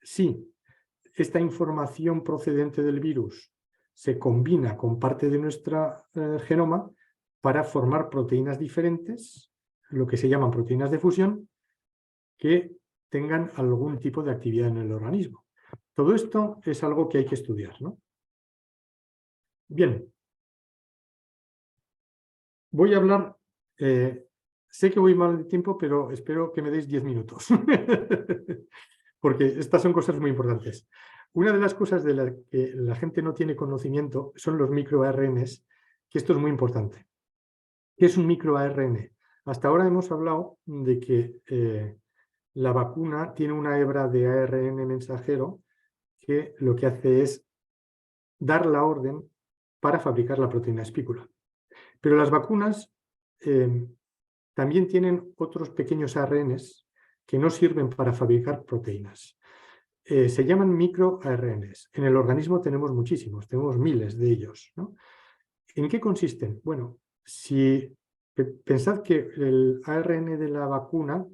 si esta información procedente del virus se combina con parte de nuestro genoma para formar proteínas diferentes, lo que se llaman proteínas de fusión, que tengan algún tipo de actividad en el organismo. Todo esto es algo que hay que estudiar, ¿no? Bien. Voy a hablar, sé que voy mal de tiempo, pero espero que me deis 10 minutos, porque estas son cosas muy importantes. Una de las cosas de las que la gente no tiene conocimiento son los microARNs, que esto es muy importante. ¿Qué es un microARN? Hasta ahora hemos hablado de que la vacuna tiene una hebra de ARN mensajero que lo que hace es dar la orden para fabricar la proteína espícula. Pero las vacunas también tienen otros pequeños ARNs que no sirven para fabricar proteínas. Se llaman microARNs. En el organismo tenemos muchísimos, tenemos miles de ellos, ¿no? ¿En qué consisten? Bueno, si pensad que el ARN de la vacuna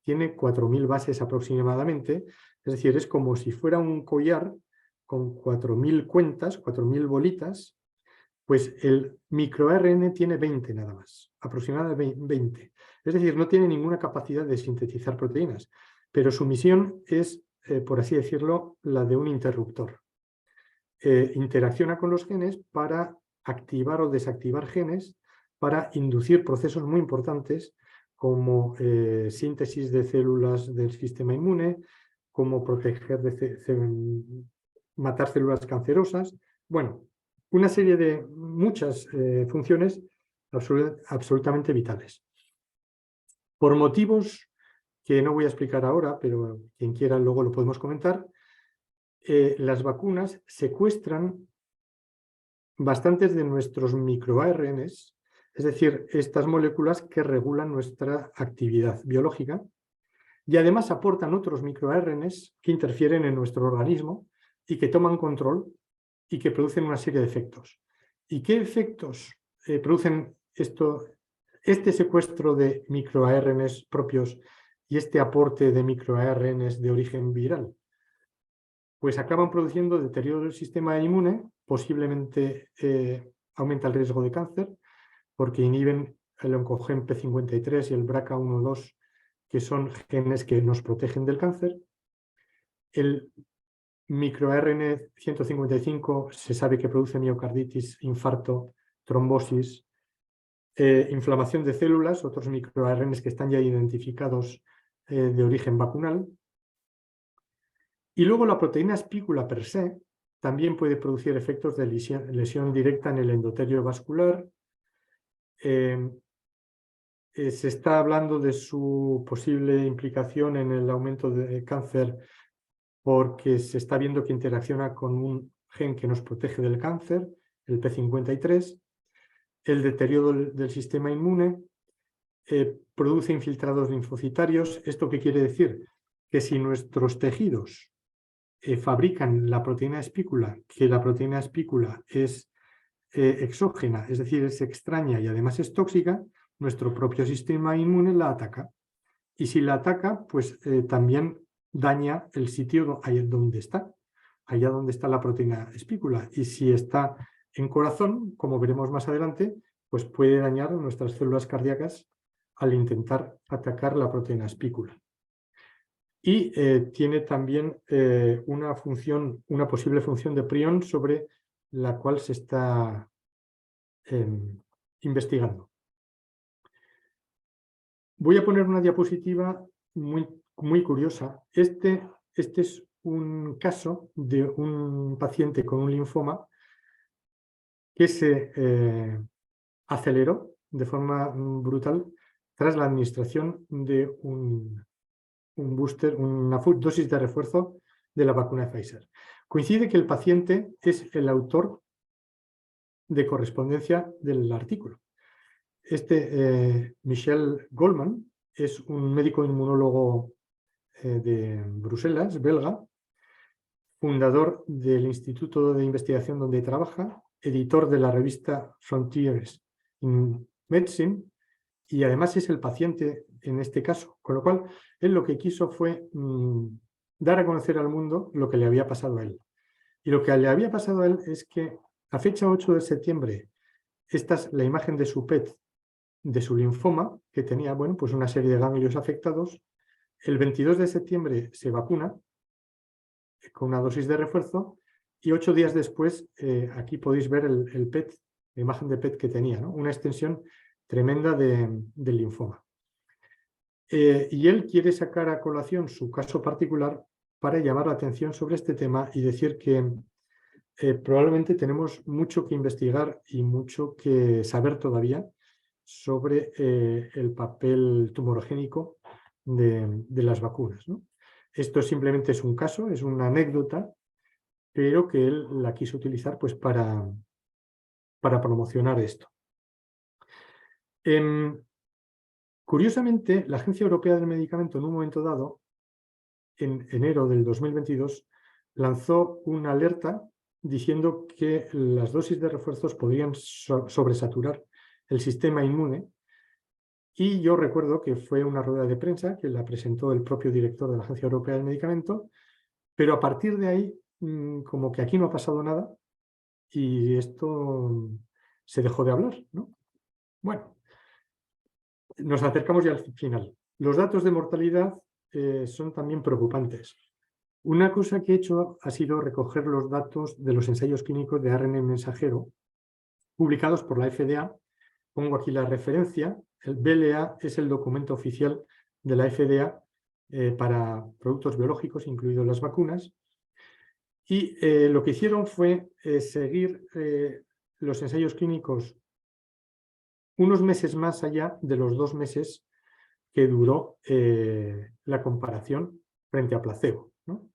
tiene 4.000 bases aproximadamente, es decir, es como si fuera un collar con 4.000 cuentas, 4.000 bolitas, pues el microARN tiene 20 nada más, aproximadamente 20. Es decir, no tiene ninguna capacidad de sintetizar proteínas, pero su misión es, por así decirlo, la de un interruptor. Interacciona con los genes para activar o desactivar genes, para inducir procesos muy importantes como síntesis de células del sistema inmune, como proteger matar células cancerosas. Bueno, una serie de muchas funciones absolutamente vitales. Por motivos que no voy a explicar ahora, pero quien quiera luego lo podemos comentar, las vacunas secuestran bastantes de nuestros microARNs, es decir, estas moléculas que regulan nuestra actividad biológica, y además aportan otros microARNs que interfieren en nuestro organismo y que toman control y que producen una serie de efectos. ¿Y qué efectos producen este secuestro de microARNs propios y este aporte de microARNs de origen viral? Pues acaban produciendo deterioro del sistema inmune, posiblemente aumenta el riesgo de cáncer, porque inhiben el oncogen P53 y el BRCA1/2, que son genes que nos protegen del cáncer. El microARN 155 se sabe que produce miocarditis, infarto, trombosis, inflamación de células, otros microARNs que están ya identificados de origen vacunal. Y luego la proteína espícula per se también puede producir efectos de lesión directa en el endotelio vascular. se está hablando de su posible implicación en el aumento de cáncer porque se está viendo que interacciona con un gen que nos protege del cáncer, el P53, el deterioro del sistema inmune, produce infiltrados linfocitarios. ¿Esto qué quiere decir? Que si nuestros tejidos fabrican la proteína espícula, que la proteína espícula es exógena, es decir, es extraña y además es tóxica, nuestro propio sistema inmune la ataca. Y si la ataca, pues también daña el sitio donde está, allá donde está la proteína espícula. Y si está en corazón, como veremos más adelante, pues puede dañar nuestras células cardíacas al intentar atacar la proteína espícula. Y tiene también una posible función de prión sobre la cual se está investigando. Voy a poner una diapositiva muy curiosa. Este es un caso de un paciente con un linfoma que se aceleró de forma brutal tras la administración de un booster, una dosis de refuerzo de la vacuna de Pfizer. Coincide que el paciente es el autor de correspondencia del artículo. Michel Goldman es un médico inmunólogo de Bruselas, belga, fundador del Instituto de Investigación donde trabaja, editor de la revista Frontiers in Medicine, y además es el paciente en este caso, con lo cual él lo que quiso fue dar a conocer al mundo lo que le había pasado a él. Y lo que le había pasado a él es que a fecha 8 de septiembre, esta es la imagen de su PET de su linfoma, que tenía, bueno, pues una serie de ganglios afectados. El 22 de septiembre se vacuna con una dosis de refuerzo y 8 días después, aquí podéis ver el PET, la imagen de PET que tenía, ¿no? Una extensión tremenda del linfoma. Y él quiere sacar a colación su caso particular para llamar la atención sobre este tema y decir que probablemente tenemos mucho que investigar y mucho que saber todavía sobre el papel tumorogénico de las vacunas, ¿no? Esto simplemente es un caso, es una anécdota, pero que él la quiso utilizar pues, para promocionar esto. Curiosamente, la Agencia Europea del Medicamento en un momento dado, en enero del 2022, lanzó una alerta diciendo que las dosis de refuerzos podrían sobresaturar el sistema inmune. Y yo recuerdo que fue una rueda de prensa que la presentó el propio director de la Agencia Europea del Medicamento, pero a partir de ahí, como que aquí no ha pasado nada y esto se dejó de hablar, ¿no? Bueno, nos acercamos ya al final. Los datos de mortalidad son también preocupantes. Una cosa que he hecho ha sido recoger los datos de los ensayos clínicos de ARN mensajero publicados por la FDA. Pongo aquí la referencia. El BLA es el documento oficial de la FDA para productos biológicos, incluidos las vacunas. Y lo que hicieron fue seguir los ensayos clínicos unos meses más allá de los 2 meses que duró la comparación frente a placebo, ¿no?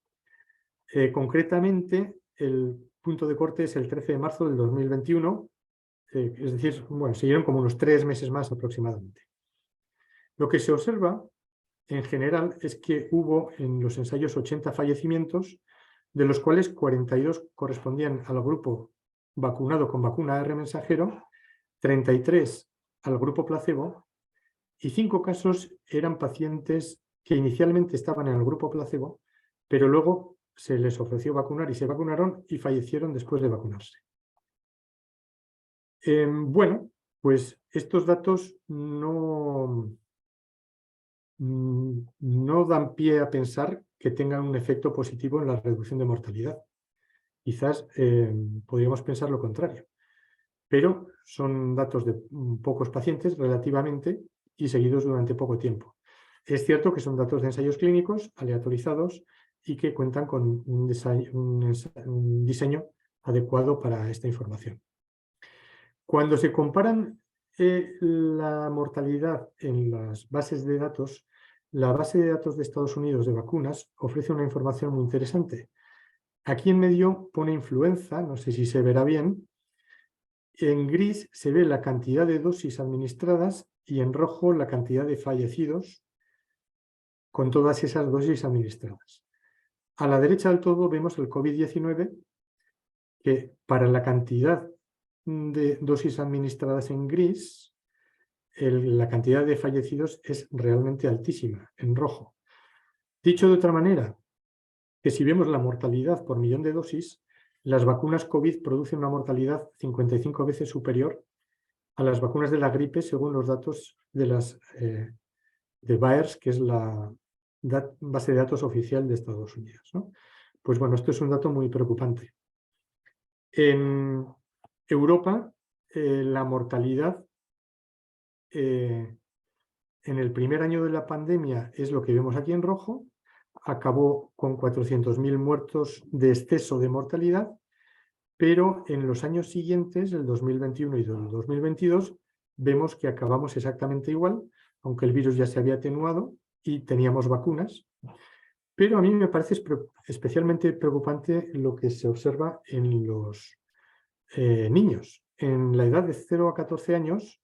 Concretamente, el punto de corte es el 13 de marzo del 2021, es decir, bueno, siguieron como unos 3 meses más aproximadamente. Lo que se observa en general es que hubo en los ensayos 80 fallecimientos, de los cuales 42 correspondían al grupo vacunado con vacuna AR mensajero, 33 al grupo placebo y 5 casos eran pacientes que inicialmente estaban en el grupo placebo, pero luego se les ofreció vacunar y se vacunaron y fallecieron después de vacunarse. Bueno, pues estos datos no dan pie a pensar que tengan un efecto positivo en la reducción de mortalidad. Quizás podríamos pensar lo contrario, pero son datos de pocos pacientes relativamente y seguidos durante poco tiempo. Es cierto que son datos de ensayos clínicos aleatorizados y que cuentan con un diseño adecuado para esta información. Cuando se comparan la mortalidad en las bases de datos, la base de datos de Estados Unidos de vacunas ofrece una información muy interesante. Aquí en medio pone influenza, no sé si se verá bien. En gris se ve la cantidad de dosis administradas y en rojo la cantidad de fallecidos con todas esas dosis administradas. A la derecha del todo vemos el COVID-19, que para la cantidad de dosis administradas en gris, la cantidad de fallecidos es realmente altísima, en rojo. Dicho de otra manera, que si vemos la mortalidad por millón de dosis, las vacunas COVID producen una mortalidad 55 veces superior a las vacunas de la gripe, según los datos de de VAERS, que es la base de datos oficial de Estados Unidos, ¿no? Pues bueno, esto es un dato muy preocupante. En Europa, la mortalidad en el primer año de la pandemia es lo que vemos aquí en rojo, acabó con 400.000 muertos de exceso de mortalidad, pero en los años siguientes, el 2021 y el 2022, vemos que acabamos exactamente igual, aunque el virus ya se había atenuado y teníamos vacunas. Pero a mí me parece especialmente preocupante lo que se observa en los niños. En la edad de 0 a 14 años,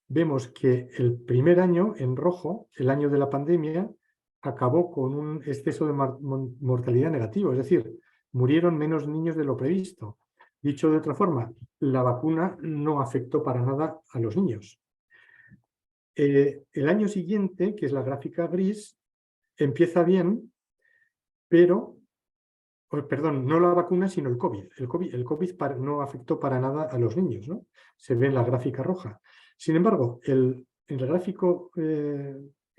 vemos que el primer año, en rojo, el año de la pandemia, acabó con un exceso de mortalidad negativo, es decir, murieron menos niños de lo previsto. Dicho de otra forma, la vacuna no afectó para nada a los niños. El año siguiente, que es la gráfica gris, empieza bien, pero, perdón, no la vacuna, sino el COVID. El COVID no afectó para nada a los niños, ¿no? Se ve en la gráfica roja. Sin embargo, el gráfico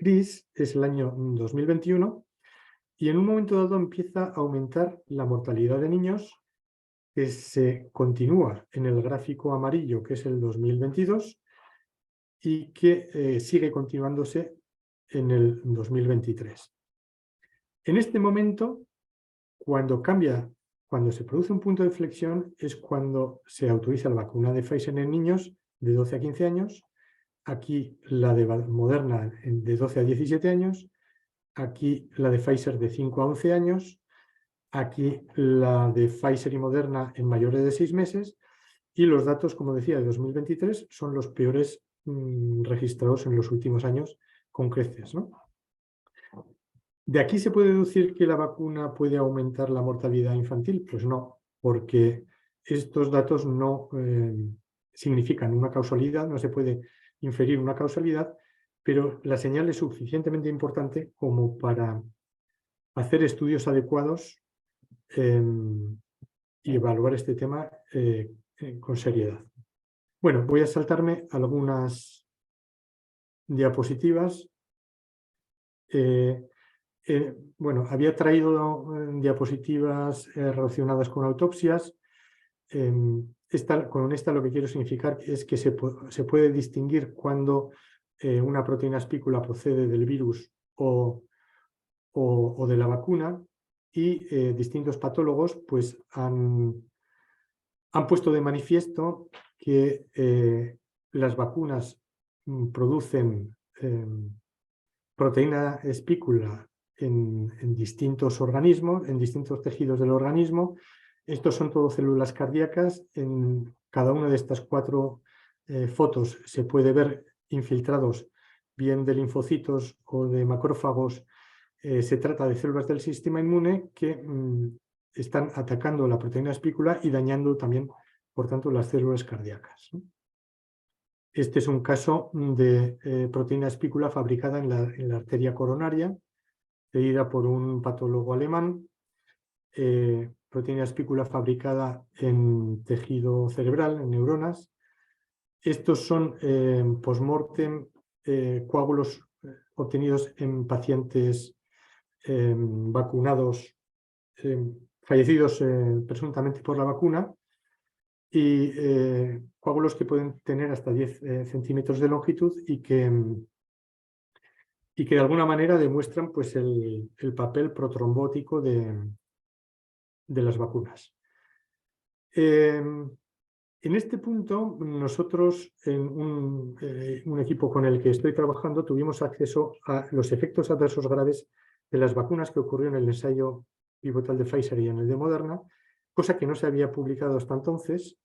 gris es el año 2021 y en un momento dado empieza a aumentar la mortalidad de niños, que se continúa en el gráfico amarillo, que es el 2022, y que sigue continuándose en el 2023. En este momento, cuando se produce un punto de inflexión, es cuando se autoriza la vacuna de Pfizer en niños de 12 a 15 años, aquí la de Moderna de 12 a 17 años, aquí la de Pfizer de 5 a 11 años, aquí la de Pfizer y Moderna en mayores de 6 meses, y los datos, como decía, de 2023 son los peores registrados en los últimos años con creces, ¿no? ¿De aquí se puede deducir que la vacuna puede aumentar la mortalidad infantil? Pues no, porque estos datos no significan una causalidad, no se puede inferir una causalidad, pero la señal es suficientemente importante como para hacer estudios adecuados y evaluar este tema con seriedad. Bueno, voy a saltarme algunas diapositivas. Bueno, había traído diapositivas relacionadas con autopsias. Con esta lo que quiero significar es que se puede distinguir cuando una proteína espícula procede del virus o de la vacuna, y distintos patólogos pues, han puesto de manifiesto que las vacunas producen proteína espícula en distintos organismos, en distintos tejidos del organismo. Estos son todo células cardíacas. En cada una de estas 4 fotos se puede ver infiltrados bien de linfocitos o de macrófagos. Se trata de células del sistema inmune que están atacando la proteína espícula y dañando también, por tanto, las células cardíacas, ¿no? Este es un caso de proteína espícula fabricada en la arteria coronaria, pedida por un patólogo alemán. Proteína espícula fabricada en tejido cerebral, en neuronas. Estos son post-mortem coágulos obtenidos en pacientes vacunados, fallecidos presuntamente por la vacuna, y coágulos que pueden tener hasta 10 centímetros de longitud y que de alguna manera demuestran pues, el papel protrombótico de las vacunas. En este punto, nosotros, en un equipo con el que estoy trabajando, tuvimos acceso a los efectos adversos graves de las vacunas que ocurrió en el ensayo pivotal de Pfizer y en el de Moderna, cosa que no se había publicado hasta entonces,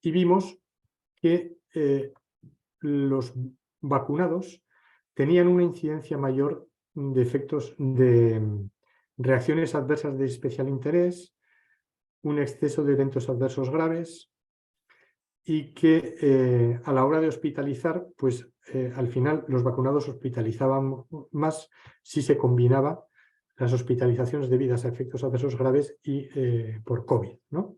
y vimos que los vacunados tenían una incidencia mayor de efectos de reacciones adversas de especial interés, un exceso de eventos adversos graves, y que a la hora de hospitalizar, pues al final los vacunados hospitalizaban más si se combinaba las hospitalizaciones debidas a efectos adversos graves y por COVID, ¿no?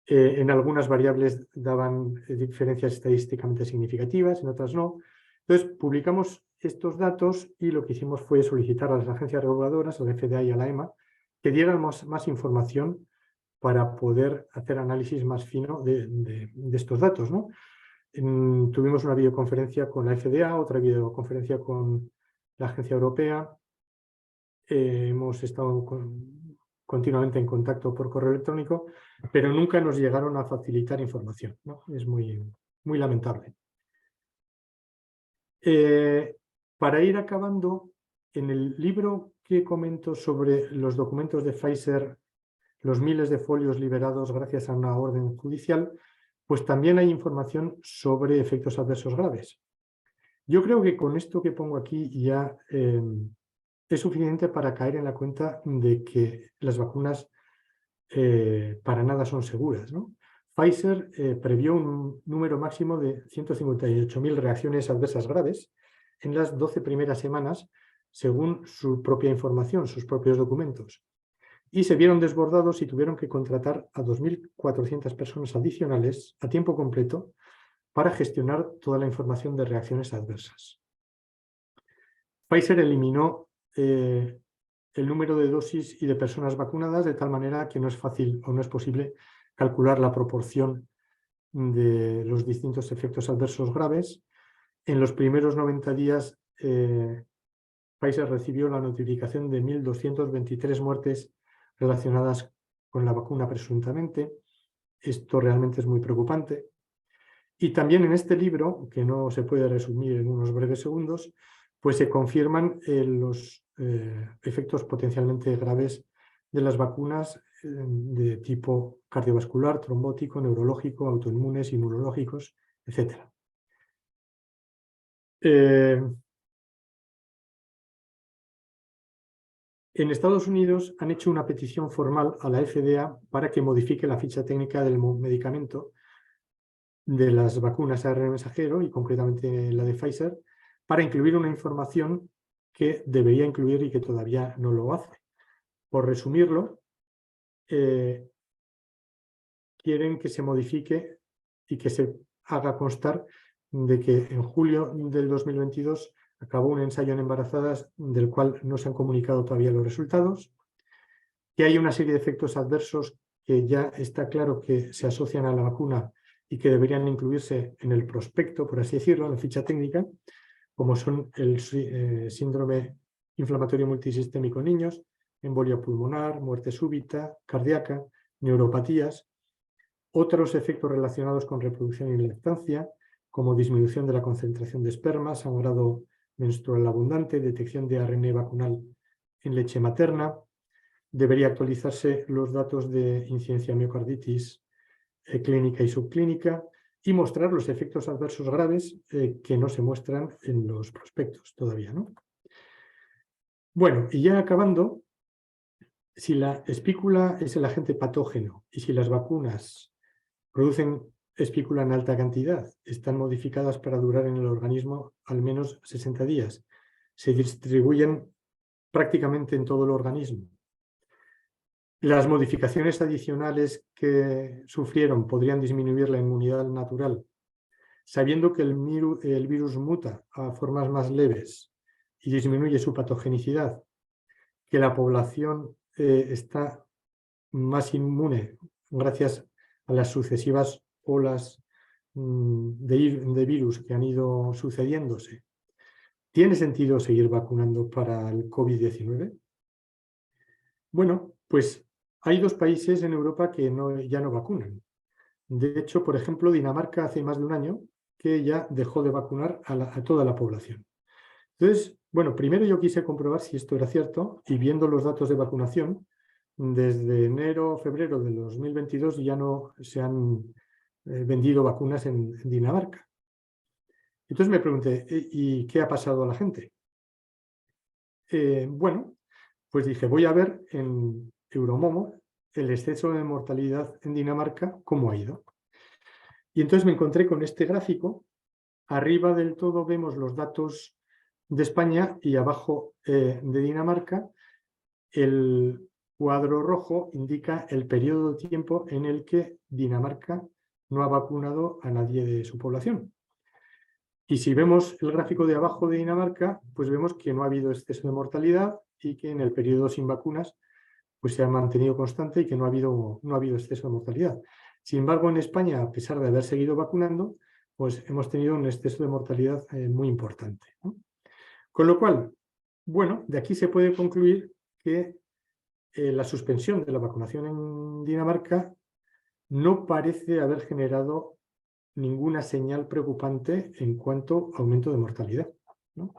En algunas variables daban diferencias estadísticamente significativas, en otras no. Entonces, publicamos estos datos y lo que hicimos fue solicitar a las agencias reguladoras, a la FDA y a la EMA, que dieran más información para poder hacer análisis más fino de estos datos, ¿no? Tuvimos una videoconferencia con la FDA, otra videoconferencia con la Agencia Europea. Hemos estado continuamente en contacto por correo electrónico, pero nunca nos llegaron a facilitar información, ¿no? Es muy lamentable. Para ir acabando, en el libro que comento sobre los documentos de Pfizer, los miles de folios liberados gracias a una orden judicial, pues también hay información sobre efectos adversos graves. Yo creo que con esto que pongo aquí ya es suficiente para caer en la cuenta de que las vacunas para nada son seguras, ¿no? Pfizer previó un número máximo de 158.000 reacciones adversas graves en las 12 primeras semanas, según su propia información, sus propios documentos. Y se vieron desbordados y tuvieron que contratar a 2.400 personas adicionales a tiempo completo para gestionar toda la información de reacciones adversas. Pfizer eliminó el número de dosis y de personas vacunadas de tal manera que no es fácil o no es posible calcular la proporción de los distintos efectos adversos graves. En los primeros 90 días, Pfizer recibió la notificación de 1.223 muertes relacionadas con la vacuna presuntamente. Esto realmente es muy preocupante. Y también en este libro, que no se puede resumir en unos breves segundos, pues se confirman los efectos potencialmente graves de las vacunas de tipo cardiovascular, trombótico, neurológico, autoinmunes, inmunológicos, etc. En Estados Unidos han hecho una petición formal a la FDA para que modifique la ficha técnica del medicamento de las vacunas ARN mensajero y concretamente la de Pfizer para incluir una información que debería incluir y que todavía no lo hace. Por resumirlo, quieren que se modifique y que se haga constar de que en julio del 2022 acabó un ensayo en embarazadas del cual no se han comunicado todavía los resultados, que hay una serie de efectos adversos que ya está claro que se asocian a la vacuna y que deberían incluirse en el prospecto, por así decirlo, en la ficha técnica, como son el síndrome inflamatorio multisistémico en niños, embolia pulmonar, muerte súbita, cardíaca, neuropatías, otros efectos relacionados con reproducción y lactancia, como disminución de la concentración de esperma, sangrado menstrual abundante, detección de ARN vacunal en leche materna. Debería actualizarse los datos de incidencia de miocarditis clínica y subclínica y mostrar los efectos adversos graves que no se muestran en los prospectos todavía, ¿no? Bueno, y ya acabando, si la espícula es el agente patógeno y si las vacunas producen espícula en alta cantidad, están modificadas para durar en el organismo al menos 60 días, se distribuyen prácticamente en todo el organismo. Las modificaciones adicionales que sufrieron podrían disminuir la inmunidad natural, sabiendo que el virus muta a formas más leves y disminuye su patogenicidad, que la población está más inmune gracias a las sucesivas olas de virus que han ido sucediéndose. ¿Tiene sentido seguir vacunando para el COVID-19? Bueno, pues hay dos países en Europa que ya no vacunan. De hecho, por ejemplo, Dinamarca hace más de un año que ya dejó de vacunar a toda la población. Entonces, bueno, primero yo quise comprobar si esto era cierto y viendo los datos de vacunación, desde enero, febrero de 2022 ya no se han vendido vacunas en Dinamarca. Entonces me pregunté, ¿y qué ha pasado a la gente? Bueno, pues dije, voy a ver en Euromomo el exceso de mortalidad en Dinamarca, cómo ha ido. Y entonces me encontré con este gráfico. Arriba del todo vemos los datos de España y abajo de Dinamarca. El cuadro rojo indica el periodo de tiempo en el que Dinamarca no ha vacunado a nadie de su población. Y si vemos el gráfico de abajo de Dinamarca, pues vemos que no ha habido exceso de mortalidad y que en el periodo sin vacunas pues se ha mantenido constante y que no ha habido exceso de mortalidad. Sin embargo, en España, a pesar de haber seguido vacunando, pues hemos tenido un exceso de mortalidad muy importante, ¿no? Con lo cual, bueno, de aquí se puede concluir que la suspensión de la vacunación en Dinamarca no parece haber generado ninguna señal preocupante en cuanto a aumento de mortalidad, ¿no?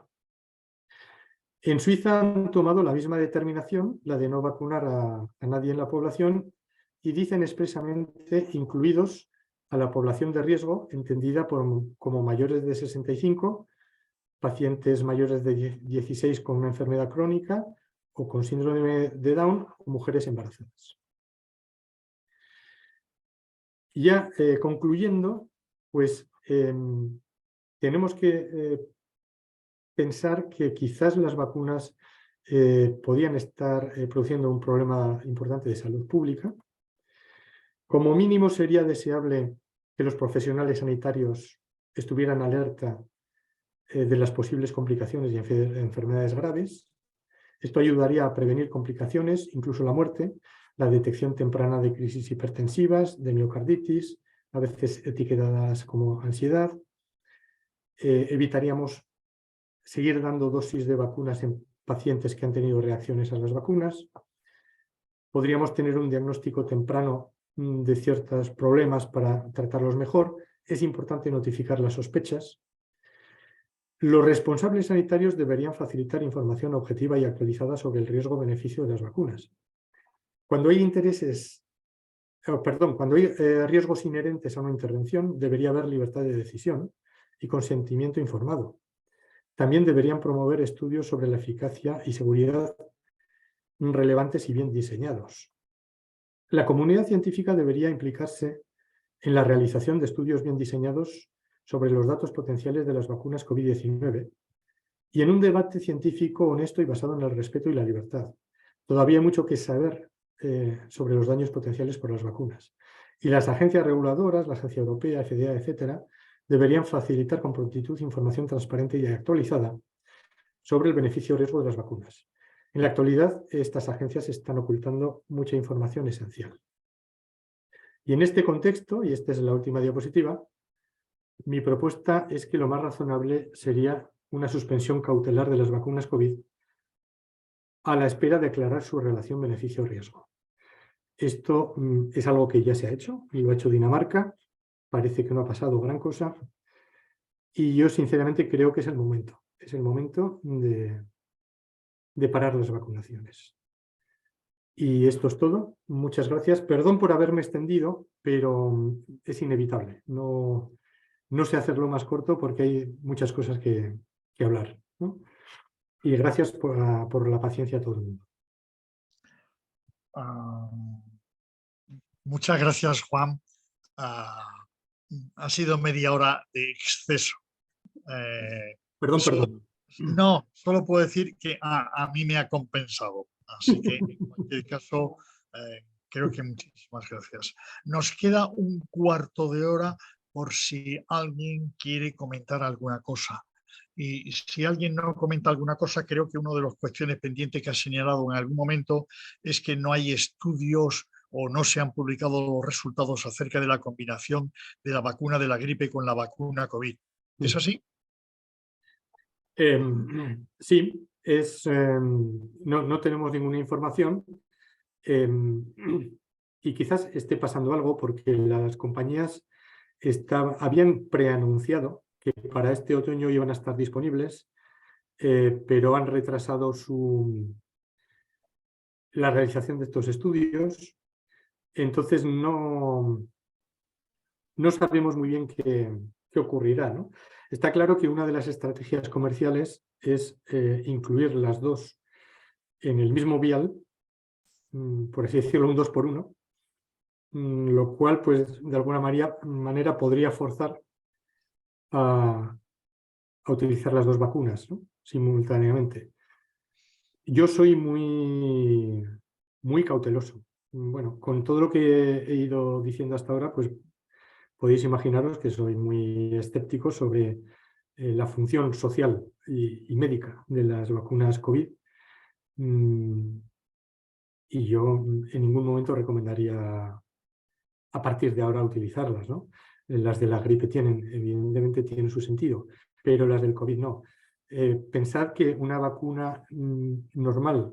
En Suiza han tomado la misma determinación, la de no vacunar a nadie en la población, y dicen expresamente incluidos a la población de riesgo, entendida como mayores de 65, pacientes mayores de 16 con una enfermedad crónica o con síndrome de Down o mujeres embarazadas. Ya concluyendo, pues tenemos que pensar que quizás las vacunas podían estar produciendo un problema importante de salud pública. Como mínimo sería deseable que los profesionales sanitarios estuvieran alerta de las posibles complicaciones y enfermedades graves. Esto ayudaría a prevenir complicaciones, incluso la muerte, la detección temprana de crisis hipertensivas, de miocarditis, a veces etiquetadas como ansiedad. Evitaríamos seguir dando dosis de vacunas en pacientes que han tenido reacciones a las vacunas. Podríamos tener un diagnóstico temprano de ciertos problemas para tratarlos mejor. Es importante notificar las sospechas. Los responsables sanitarios deberían facilitar información objetiva y actualizada sobre el riesgo-beneficio de las vacunas. Cuando hay cuando hay riesgos inherentes a una intervención, debería haber libertad de decisión y consentimiento informado. También deberían promover estudios sobre la eficacia y seguridad relevantes y bien diseñados. La comunidad científica debería implicarse en la realización de estudios bien diseñados sobre los datos potenciales de las vacunas COVID-19 y en un debate científico honesto y basado en el respeto y la libertad. Todavía hay mucho que saber sobre los daños potenciales por las vacunas. Y las agencias reguladoras, la Agencia Europea, FDA, etcétera, deberían facilitar con prontitud información transparente y actualizada sobre el beneficio y riesgo de las vacunas. En la actualidad, estas agencias están ocultando mucha información esencial. Y en este contexto, y esta es la última diapositiva, mi propuesta es que lo más razonable sería una suspensión cautelar de las vacunas COVID a la espera de aclarar su relación beneficio-riesgo. Esto es algo que ya se ha hecho, y lo ha hecho Dinamarca. Parece que no ha pasado gran cosa. Y yo sinceramente creo que es el momento. Es el momento de parar las vacunaciones. Y esto es todo. Muchas gracias. Perdón por haberme extendido, pero es inevitable. No sé hacerlo más corto porque hay muchas cosas que hablar, ¿no? Y gracias por la paciencia a todo el mundo. Muchas gracias, Juan. Ha sido media hora de exceso. Perdón. No, solo puedo decir que a mí me ha compensado. Así que, en cualquier caso, creo que muchísimas gracias. Nos queda un cuarto de hora por si alguien quiere comentar alguna cosa. Y si alguien no comenta alguna cosa, creo que una de las cuestiones pendientes que ha señalado en algún momento es que no hay estudios o no se han publicado los resultados acerca de la combinación de la vacuna de la gripe con la vacuna COVID. ¿Es así? Sí, no tenemos ninguna información. y quizás esté pasando algo porque las compañías habían preanunciado que para este otoño iban a estar disponibles, pero han retrasado la realización de estos estudios. Entonces no sabemos muy bien qué ocurrirá, ¿no? Está claro que una de las estrategias comerciales es incluir las dos en el mismo vial, por así decirlo, un 2 por 1, lo cual, pues, de alguna manera podría forzar a utilizar las dos vacunas, ¿no?, simultáneamente. Yo soy muy cauteloso. Bueno, con todo lo que he ido diciendo hasta ahora, pues podéis imaginaros que soy muy escéptico sobre la función social y médica de las vacunas COVID. Y yo en ningún momento recomendaría a partir de ahora utilizarlas, ¿no? Las de la gripe evidentemente tienen su sentido, pero las del COVID no. Pensad que una vacuna normal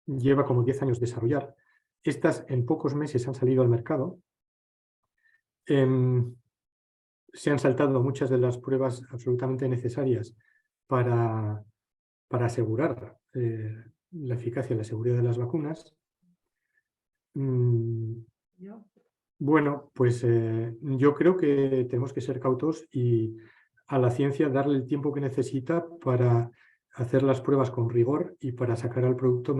lleva como 10 años desarrollar. Estas en pocos meses han salido al mercado. Se han saltado muchas de las pruebas absolutamente necesarias para asegurar la eficacia y la seguridad de las vacunas. Bueno, pues yo creo que tenemos que ser cautos y a la ciencia darle el tiempo que necesita para hacer las pruebas con rigor y para sacar al producto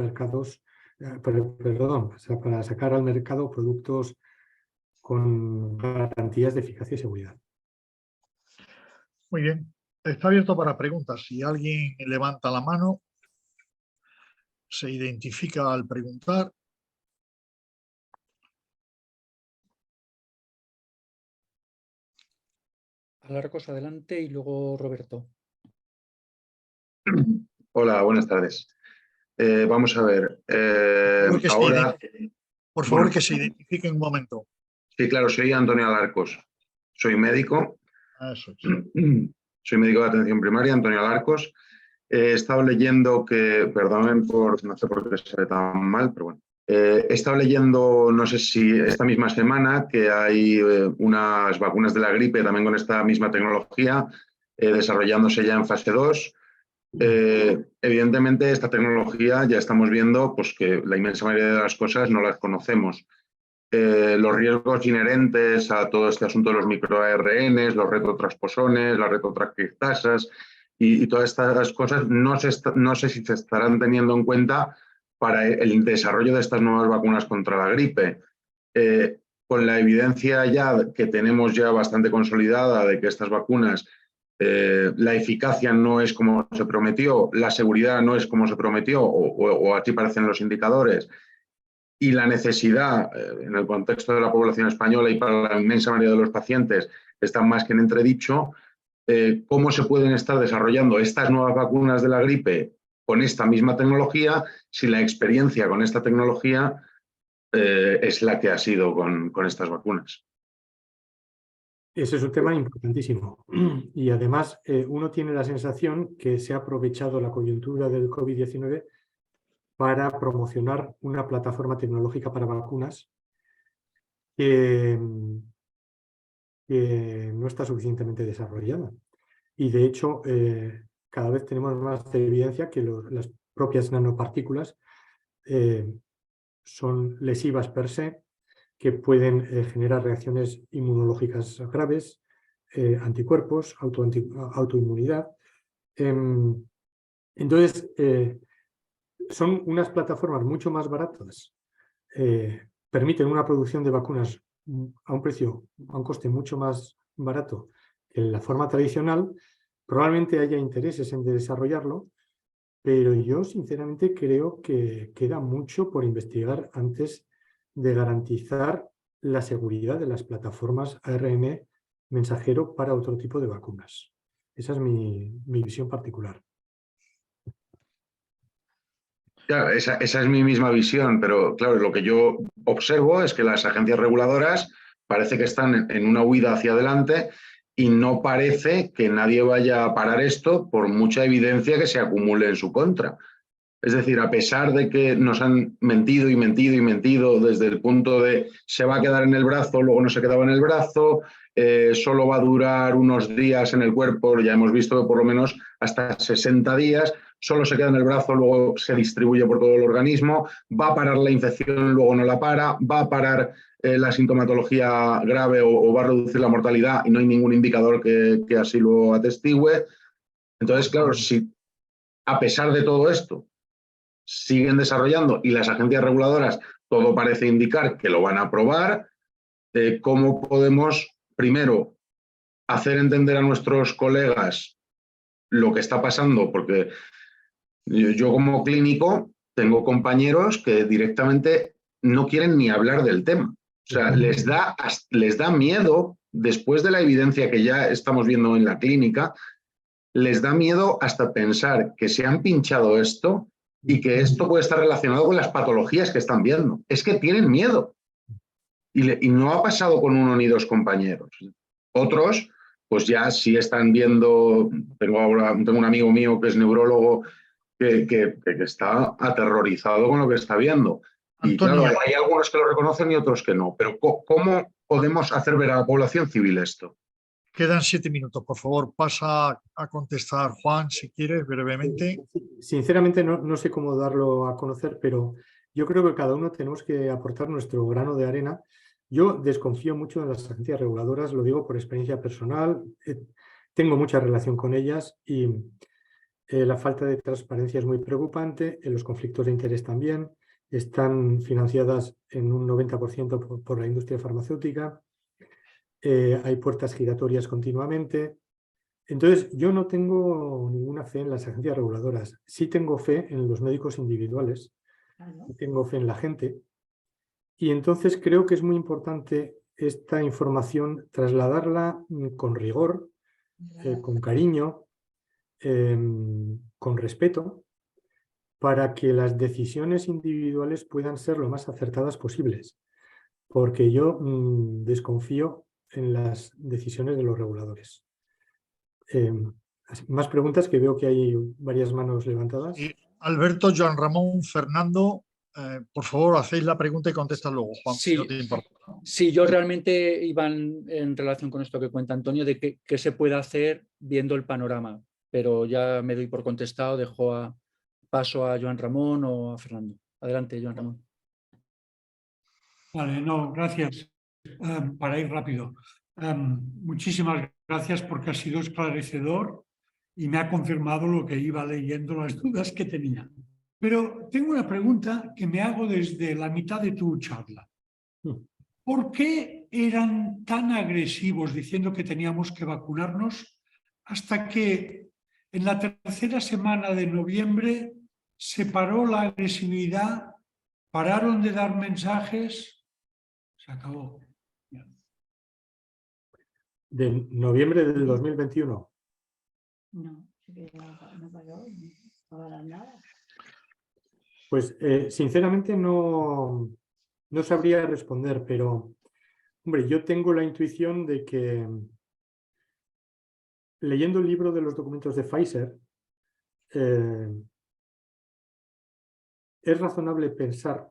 para sacar al mercado productos con garantías de eficacia y seguridad. Muy bien. Está abierto para preguntas. Si alguien levanta la mano, se identifica al preguntar. Alarcos, adelante, y luego Roberto. Hola, buenas tardes. Vamos a ver. Por favor, que se identifique un momento. Sí, claro, soy Antonio Alarcos. Soy médico. Eso es. Soy médico de atención primaria, Antonio Alarcos. He estado leyendo que, perdonen no sé por qué se ve tan mal, pero bueno. He estado leyendo, no sé si esta misma semana, que hay unas vacunas de la gripe también con esta misma tecnología, desarrollándose ya en fase 2. Evidentemente, esta tecnología ya estamos viendo pues, que la inmensa mayoría de las cosas no las conocemos. Los riesgos inherentes a todo este asunto de los microARNs, los retrotransposones, las retrotranscriptasas y todas estas cosas no sé si se estarán teniendo en cuenta para el desarrollo de estas nuevas vacunas contra la gripe. Con la evidencia ya que tenemos ya bastante consolidada de que estas vacunas, la eficacia no es como se prometió, la seguridad no es como se prometió, o así parecen los indicadores, y la necesidad en el contexto de la población española y para la inmensa mayoría de los pacientes está más que en entredicho. ¿Cómo se pueden estar desarrollando estas nuevas vacunas de la gripe con esta misma tecnología si la experiencia con esta tecnología es la que ha sido con estas vacunas? Ese es un tema importantísimo. Y además uno tiene la sensación que se ha aprovechado la coyuntura del COVID-19 para promocionar una plataforma tecnológica para vacunas que no está suficientemente desarrollada. Y de hecho, cada vez tenemos más evidencia que las propias nanopartículas son lesivas per se, que pueden generar reacciones inmunológicas graves, anticuerpos, autoinmunidad. Entonces, son unas plataformas mucho más baratas, permiten una producción de vacunas a un coste mucho más barato que la forma tradicional. Probablemente haya intereses en desarrollarlo, pero yo sinceramente creo que queda mucho por investigar antes de garantizar la seguridad de las plataformas ARN mensajero para otro tipo de vacunas. Esa es mi visión particular. Claro, esa es mi misma visión, pero claro, lo que yo observo es que las agencias reguladoras parece que están en una huida hacia adelante y no parece que nadie vaya a parar esto por mucha evidencia que se acumule en su contra. Es decir, a pesar de que nos han mentido y mentido y mentido desde el punto de se va a quedar en el brazo, luego no se quedaba en el brazo, solo va a durar unos días en el cuerpo, ya hemos visto que por lo menos hasta 60 días, solo se queda en el brazo, luego se distribuye por todo el organismo, va a parar la infección, luego no la para, va a parar la sintomatología grave o va a reducir la mortalidad y no hay ningún indicador que así lo atestigüe. Entonces, claro, si a pesar de todo esto siguen desarrollando y las agencias reguladoras todo parece indicar que lo van a aprobar, ¿cómo podemos, primero, hacer entender a nuestros colegas lo que está pasando? Porque yo como clínico tengo compañeros que directamente no quieren ni hablar del tema. O sea, les da miedo, después de la evidencia que ya estamos viendo en la clínica, les da miedo hasta pensar que se han pinchado esto y que esto puede estar relacionado con las patologías que están viendo. Es que tienen miedo. Y no ha pasado con uno ni dos compañeros. Otros, pues ya sí están viendo, tengo un amigo mío que es neurólogo que está aterrorizado con lo que está viendo. Y Antonio, claro, hay algunos que lo reconocen y otros que no. Pero ¿cómo podemos hacer ver a la población civil esto? quedan 7 minutos. Por favor, pasa a contestar Juan, si quieres, brevemente. Sinceramente no sé cómo darlo a conocer, pero yo creo que cada uno tenemos que aportar nuestro grano de arena. Yo desconfío mucho de las agencias reguladoras, lo digo por experiencia personal, tengo mucha relación con ellas y la falta de transparencia es muy preocupante, los conflictos de interés también, están financiadas en un 90% por la industria farmacéutica, hay puertas giratorias continuamente. Entonces, yo no tengo ninguna fe en las agencias reguladoras. Sí tengo fe en los médicos individuales, tengo fe en la gente. Y entonces creo que es muy importante esta información trasladarla con rigor, con cariño, con respeto, para que las decisiones individuales puedan ser lo más acertadas posibles. Porque yo desconfío en las decisiones de los reguladores. Más preguntas, que veo que hay varias manos levantadas. Alberto, Joan Ramón, Fernando, por favor, hacéis la pregunta y contestas luego, Juan, Sí, si no te importa. sí, yo realmente iba en relación con esto que cuenta Antonio, de qué se puede hacer viendo el panorama, pero ya me doy por contestado, paso a Joan Ramón o a Fernando. Adelante, Joan Ramón. Vale, no, gracias. Para ir rápido. Muchísimas gracias porque ha sido esclarecedor y me ha confirmado lo que iba leyendo, las dudas que tenía. Pero tengo una pregunta que me hago desde la mitad de tu charla. ¿Por qué eran tan agresivos diciendo que teníamos que vacunarnos hasta que en la tercera semana de noviembre se paró la agresividad, pararon de dar mensajes? Se acabó. ¿De noviembre del 2021? No paró, no paró nada. Pues sinceramente no sabría responder, pero hombre, yo tengo la intuición de que leyendo el libro de los documentos de Pfizer, es razonable pensar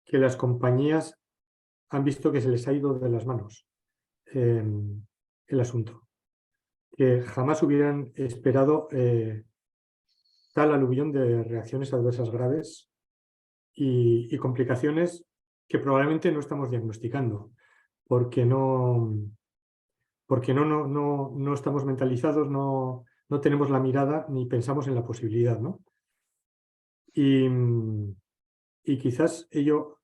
que las compañías han visto que se les ha ido de las manos el asunto, que jamás hubieran esperado tal aluvión de reacciones adversas graves y complicaciones que probablemente no estamos diagnosticando, porque no estamos mentalizados, no tenemos la mirada ni pensamos en la posibilidad, ¿no? Y quizás ello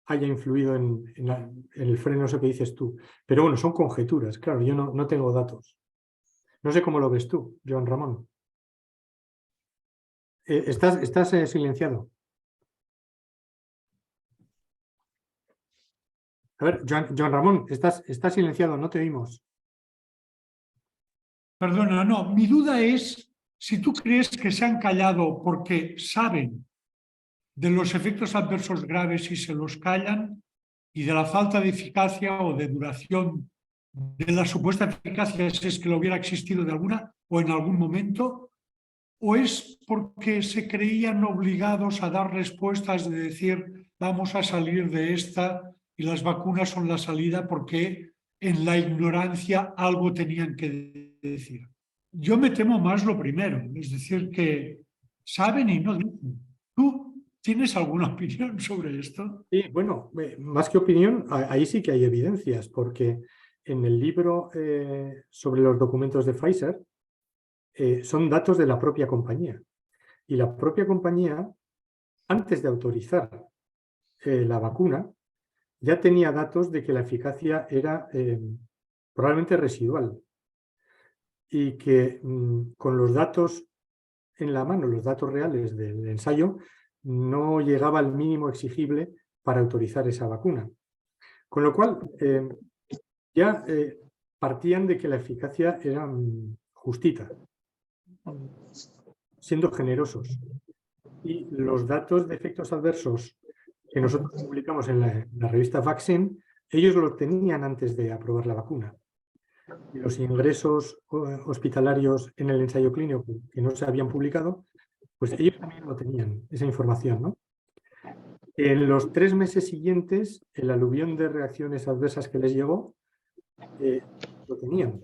haya influido en el freno, eso que dices tú. Pero bueno, son conjeturas, claro, yo no tengo datos. No sé cómo lo ves tú, Joan Ramón. Estás silenciado. A ver, Joan Ramón, estás silenciado, no te oímos. Perdona, no, mi duda es si tú crees que se han callado porque saben de los efectos adversos graves y se los callan, y de la falta de eficacia o de duración de la supuesta eficacia, si es que lo hubiera existido de alguna o en algún momento, o es porque se creían obligados a dar respuestas de decir vamos a salir de esta y las vacunas son la salida porque en la ignorancia algo tenían que decir? Yo me temo más lo primero, es decir, que saben y no dicen. ¿Tú tienes alguna opinión sobre esto? Sí, bueno, más que opinión, ahí sí que hay evidencias, porque en el libro sobre los documentos de Pfizer son datos de la propia compañía. Y la propia compañía, antes de autorizar la vacuna, ya tenía datos de que la eficacia era probablemente residual y que con los datos en la mano, los datos reales del ensayo, no llegaba al mínimo exigible para autorizar esa vacuna. Con lo cual, ya partían de que la eficacia era justita, siendo generosos. Y los datos de efectos adversos que nosotros publicamos en la revista Vaccine, ellos los tenían antes de aprobar la vacuna. Y los ingresos hospitalarios en el ensayo clínico que no se habían publicado, pues ellos también lo tenían, esa información, ¿no? En los 3 meses siguientes, el aluvión de reacciones adversas que les llegó, lo tenían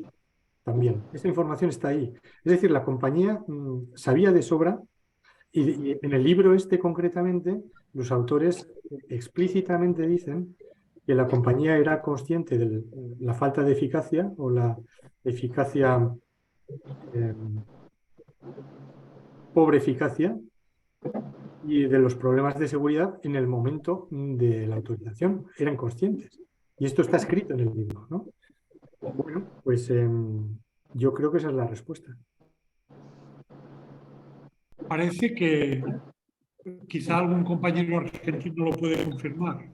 también. Esa información está ahí. Es decir, la compañía sabía de sobra y en el libro este concretamente, los autores explícitamente dicen que la compañía era consciente de la falta de eficacia o la eficacia, pobre eficacia, y de los problemas de seguridad en el momento de la autorización. Eran conscientes. Y esto está escrito en el libro, ¿no? Bueno, pues yo creo que esa es la respuesta. Parece que quizá algún compañero argentino lo puede confirmar,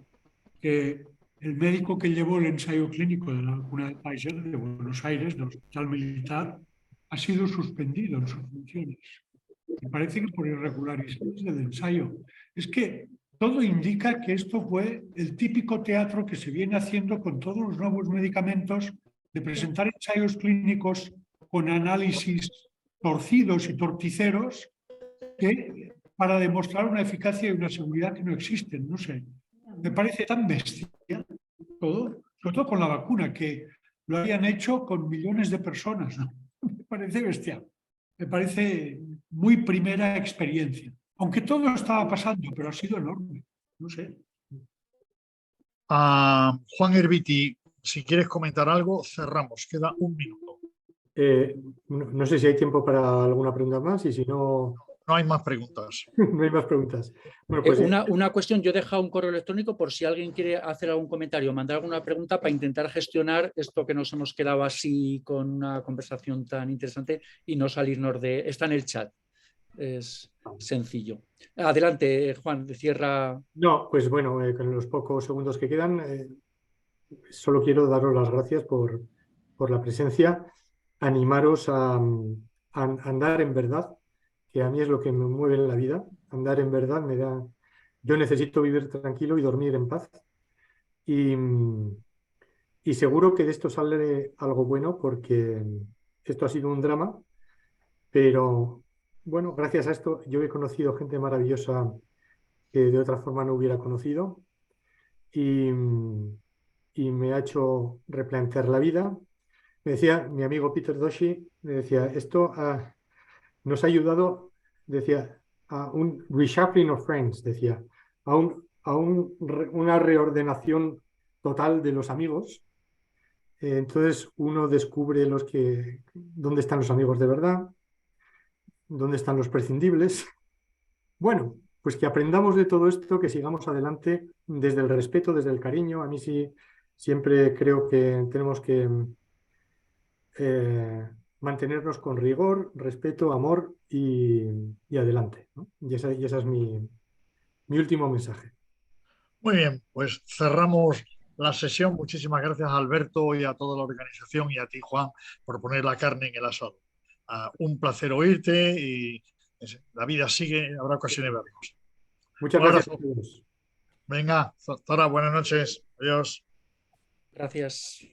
que el médico que llevó el ensayo clínico de la vacuna de Pfizer de Buenos Aires, del Hospital Militar, ha sido suspendido en sus funciones. Me parece que por irregularidades del ensayo. Es que todo indica que esto fue el típico teatro que se viene haciendo con todos los nuevos medicamentos, de presentar ensayos clínicos con análisis torcidos y torticeros para demostrar una eficacia y una seguridad que no existen. No sé, me parece tan bestia todo, sobre todo con la vacuna, que lo hayan hecho con millones de personas, ¿no? Me parece bestia. Me parece muy primera experiencia. Aunque todo estaba pasando, pero ha sido enorme. No sé. Juan Herbiti, si quieres comentar algo, cerramos. Queda 1 minuto. No sé si hay tiempo para alguna pregunta más y si no... No hay más preguntas. No hay más preguntas. Bueno, pues, una cuestión, yo he dejado un correo electrónico por si alguien quiere hacer algún comentario, mandar alguna pregunta para intentar gestionar esto que nos hemos quedado así con una conversación tan interesante y no salirnos de... Está en el chat, es sencillo. Adelante, Juan, cierra. No, pues bueno, con los pocos segundos que quedan, solo quiero daros las gracias por la presencia, animaros a andar en verdad, que a mí es lo que me mueve en la vida. Andar en verdad me da... Yo necesito vivir tranquilo y dormir en paz. Y seguro que de esto sale algo bueno, porque esto ha sido un drama, pero bueno, gracias a esto yo he conocido gente maravillosa que de otra forma no hubiera conocido y me ha hecho replantear la vida. Me decía mi amigo Peter Doshi, me decía, esto nos ha ayudado, decía, a un reshuffling of friends, decía, a una reordenación total de los amigos. Entonces uno descubre dónde están los amigos de verdad, dónde están los prescindibles. Bueno, pues que aprendamos de todo esto, que sigamos adelante desde el respeto, desde el cariño. A mí sí, siempre creo que tenemos que mantenernos con rigor, respeto, amor y adelante, ¿no? Y ese es mi último mensaje. Muy bien, pues cerramos la sesión. Muchísimas gracias a Alberto y a toda la organización y a ti, Juan, por poner la carne en el asado. Un placer oírte y la vida sigue, habrá ocasiones de vernos. Muchas gracias a todos. Venga, hasta ahora, buenas noches. Adiós. Gracias.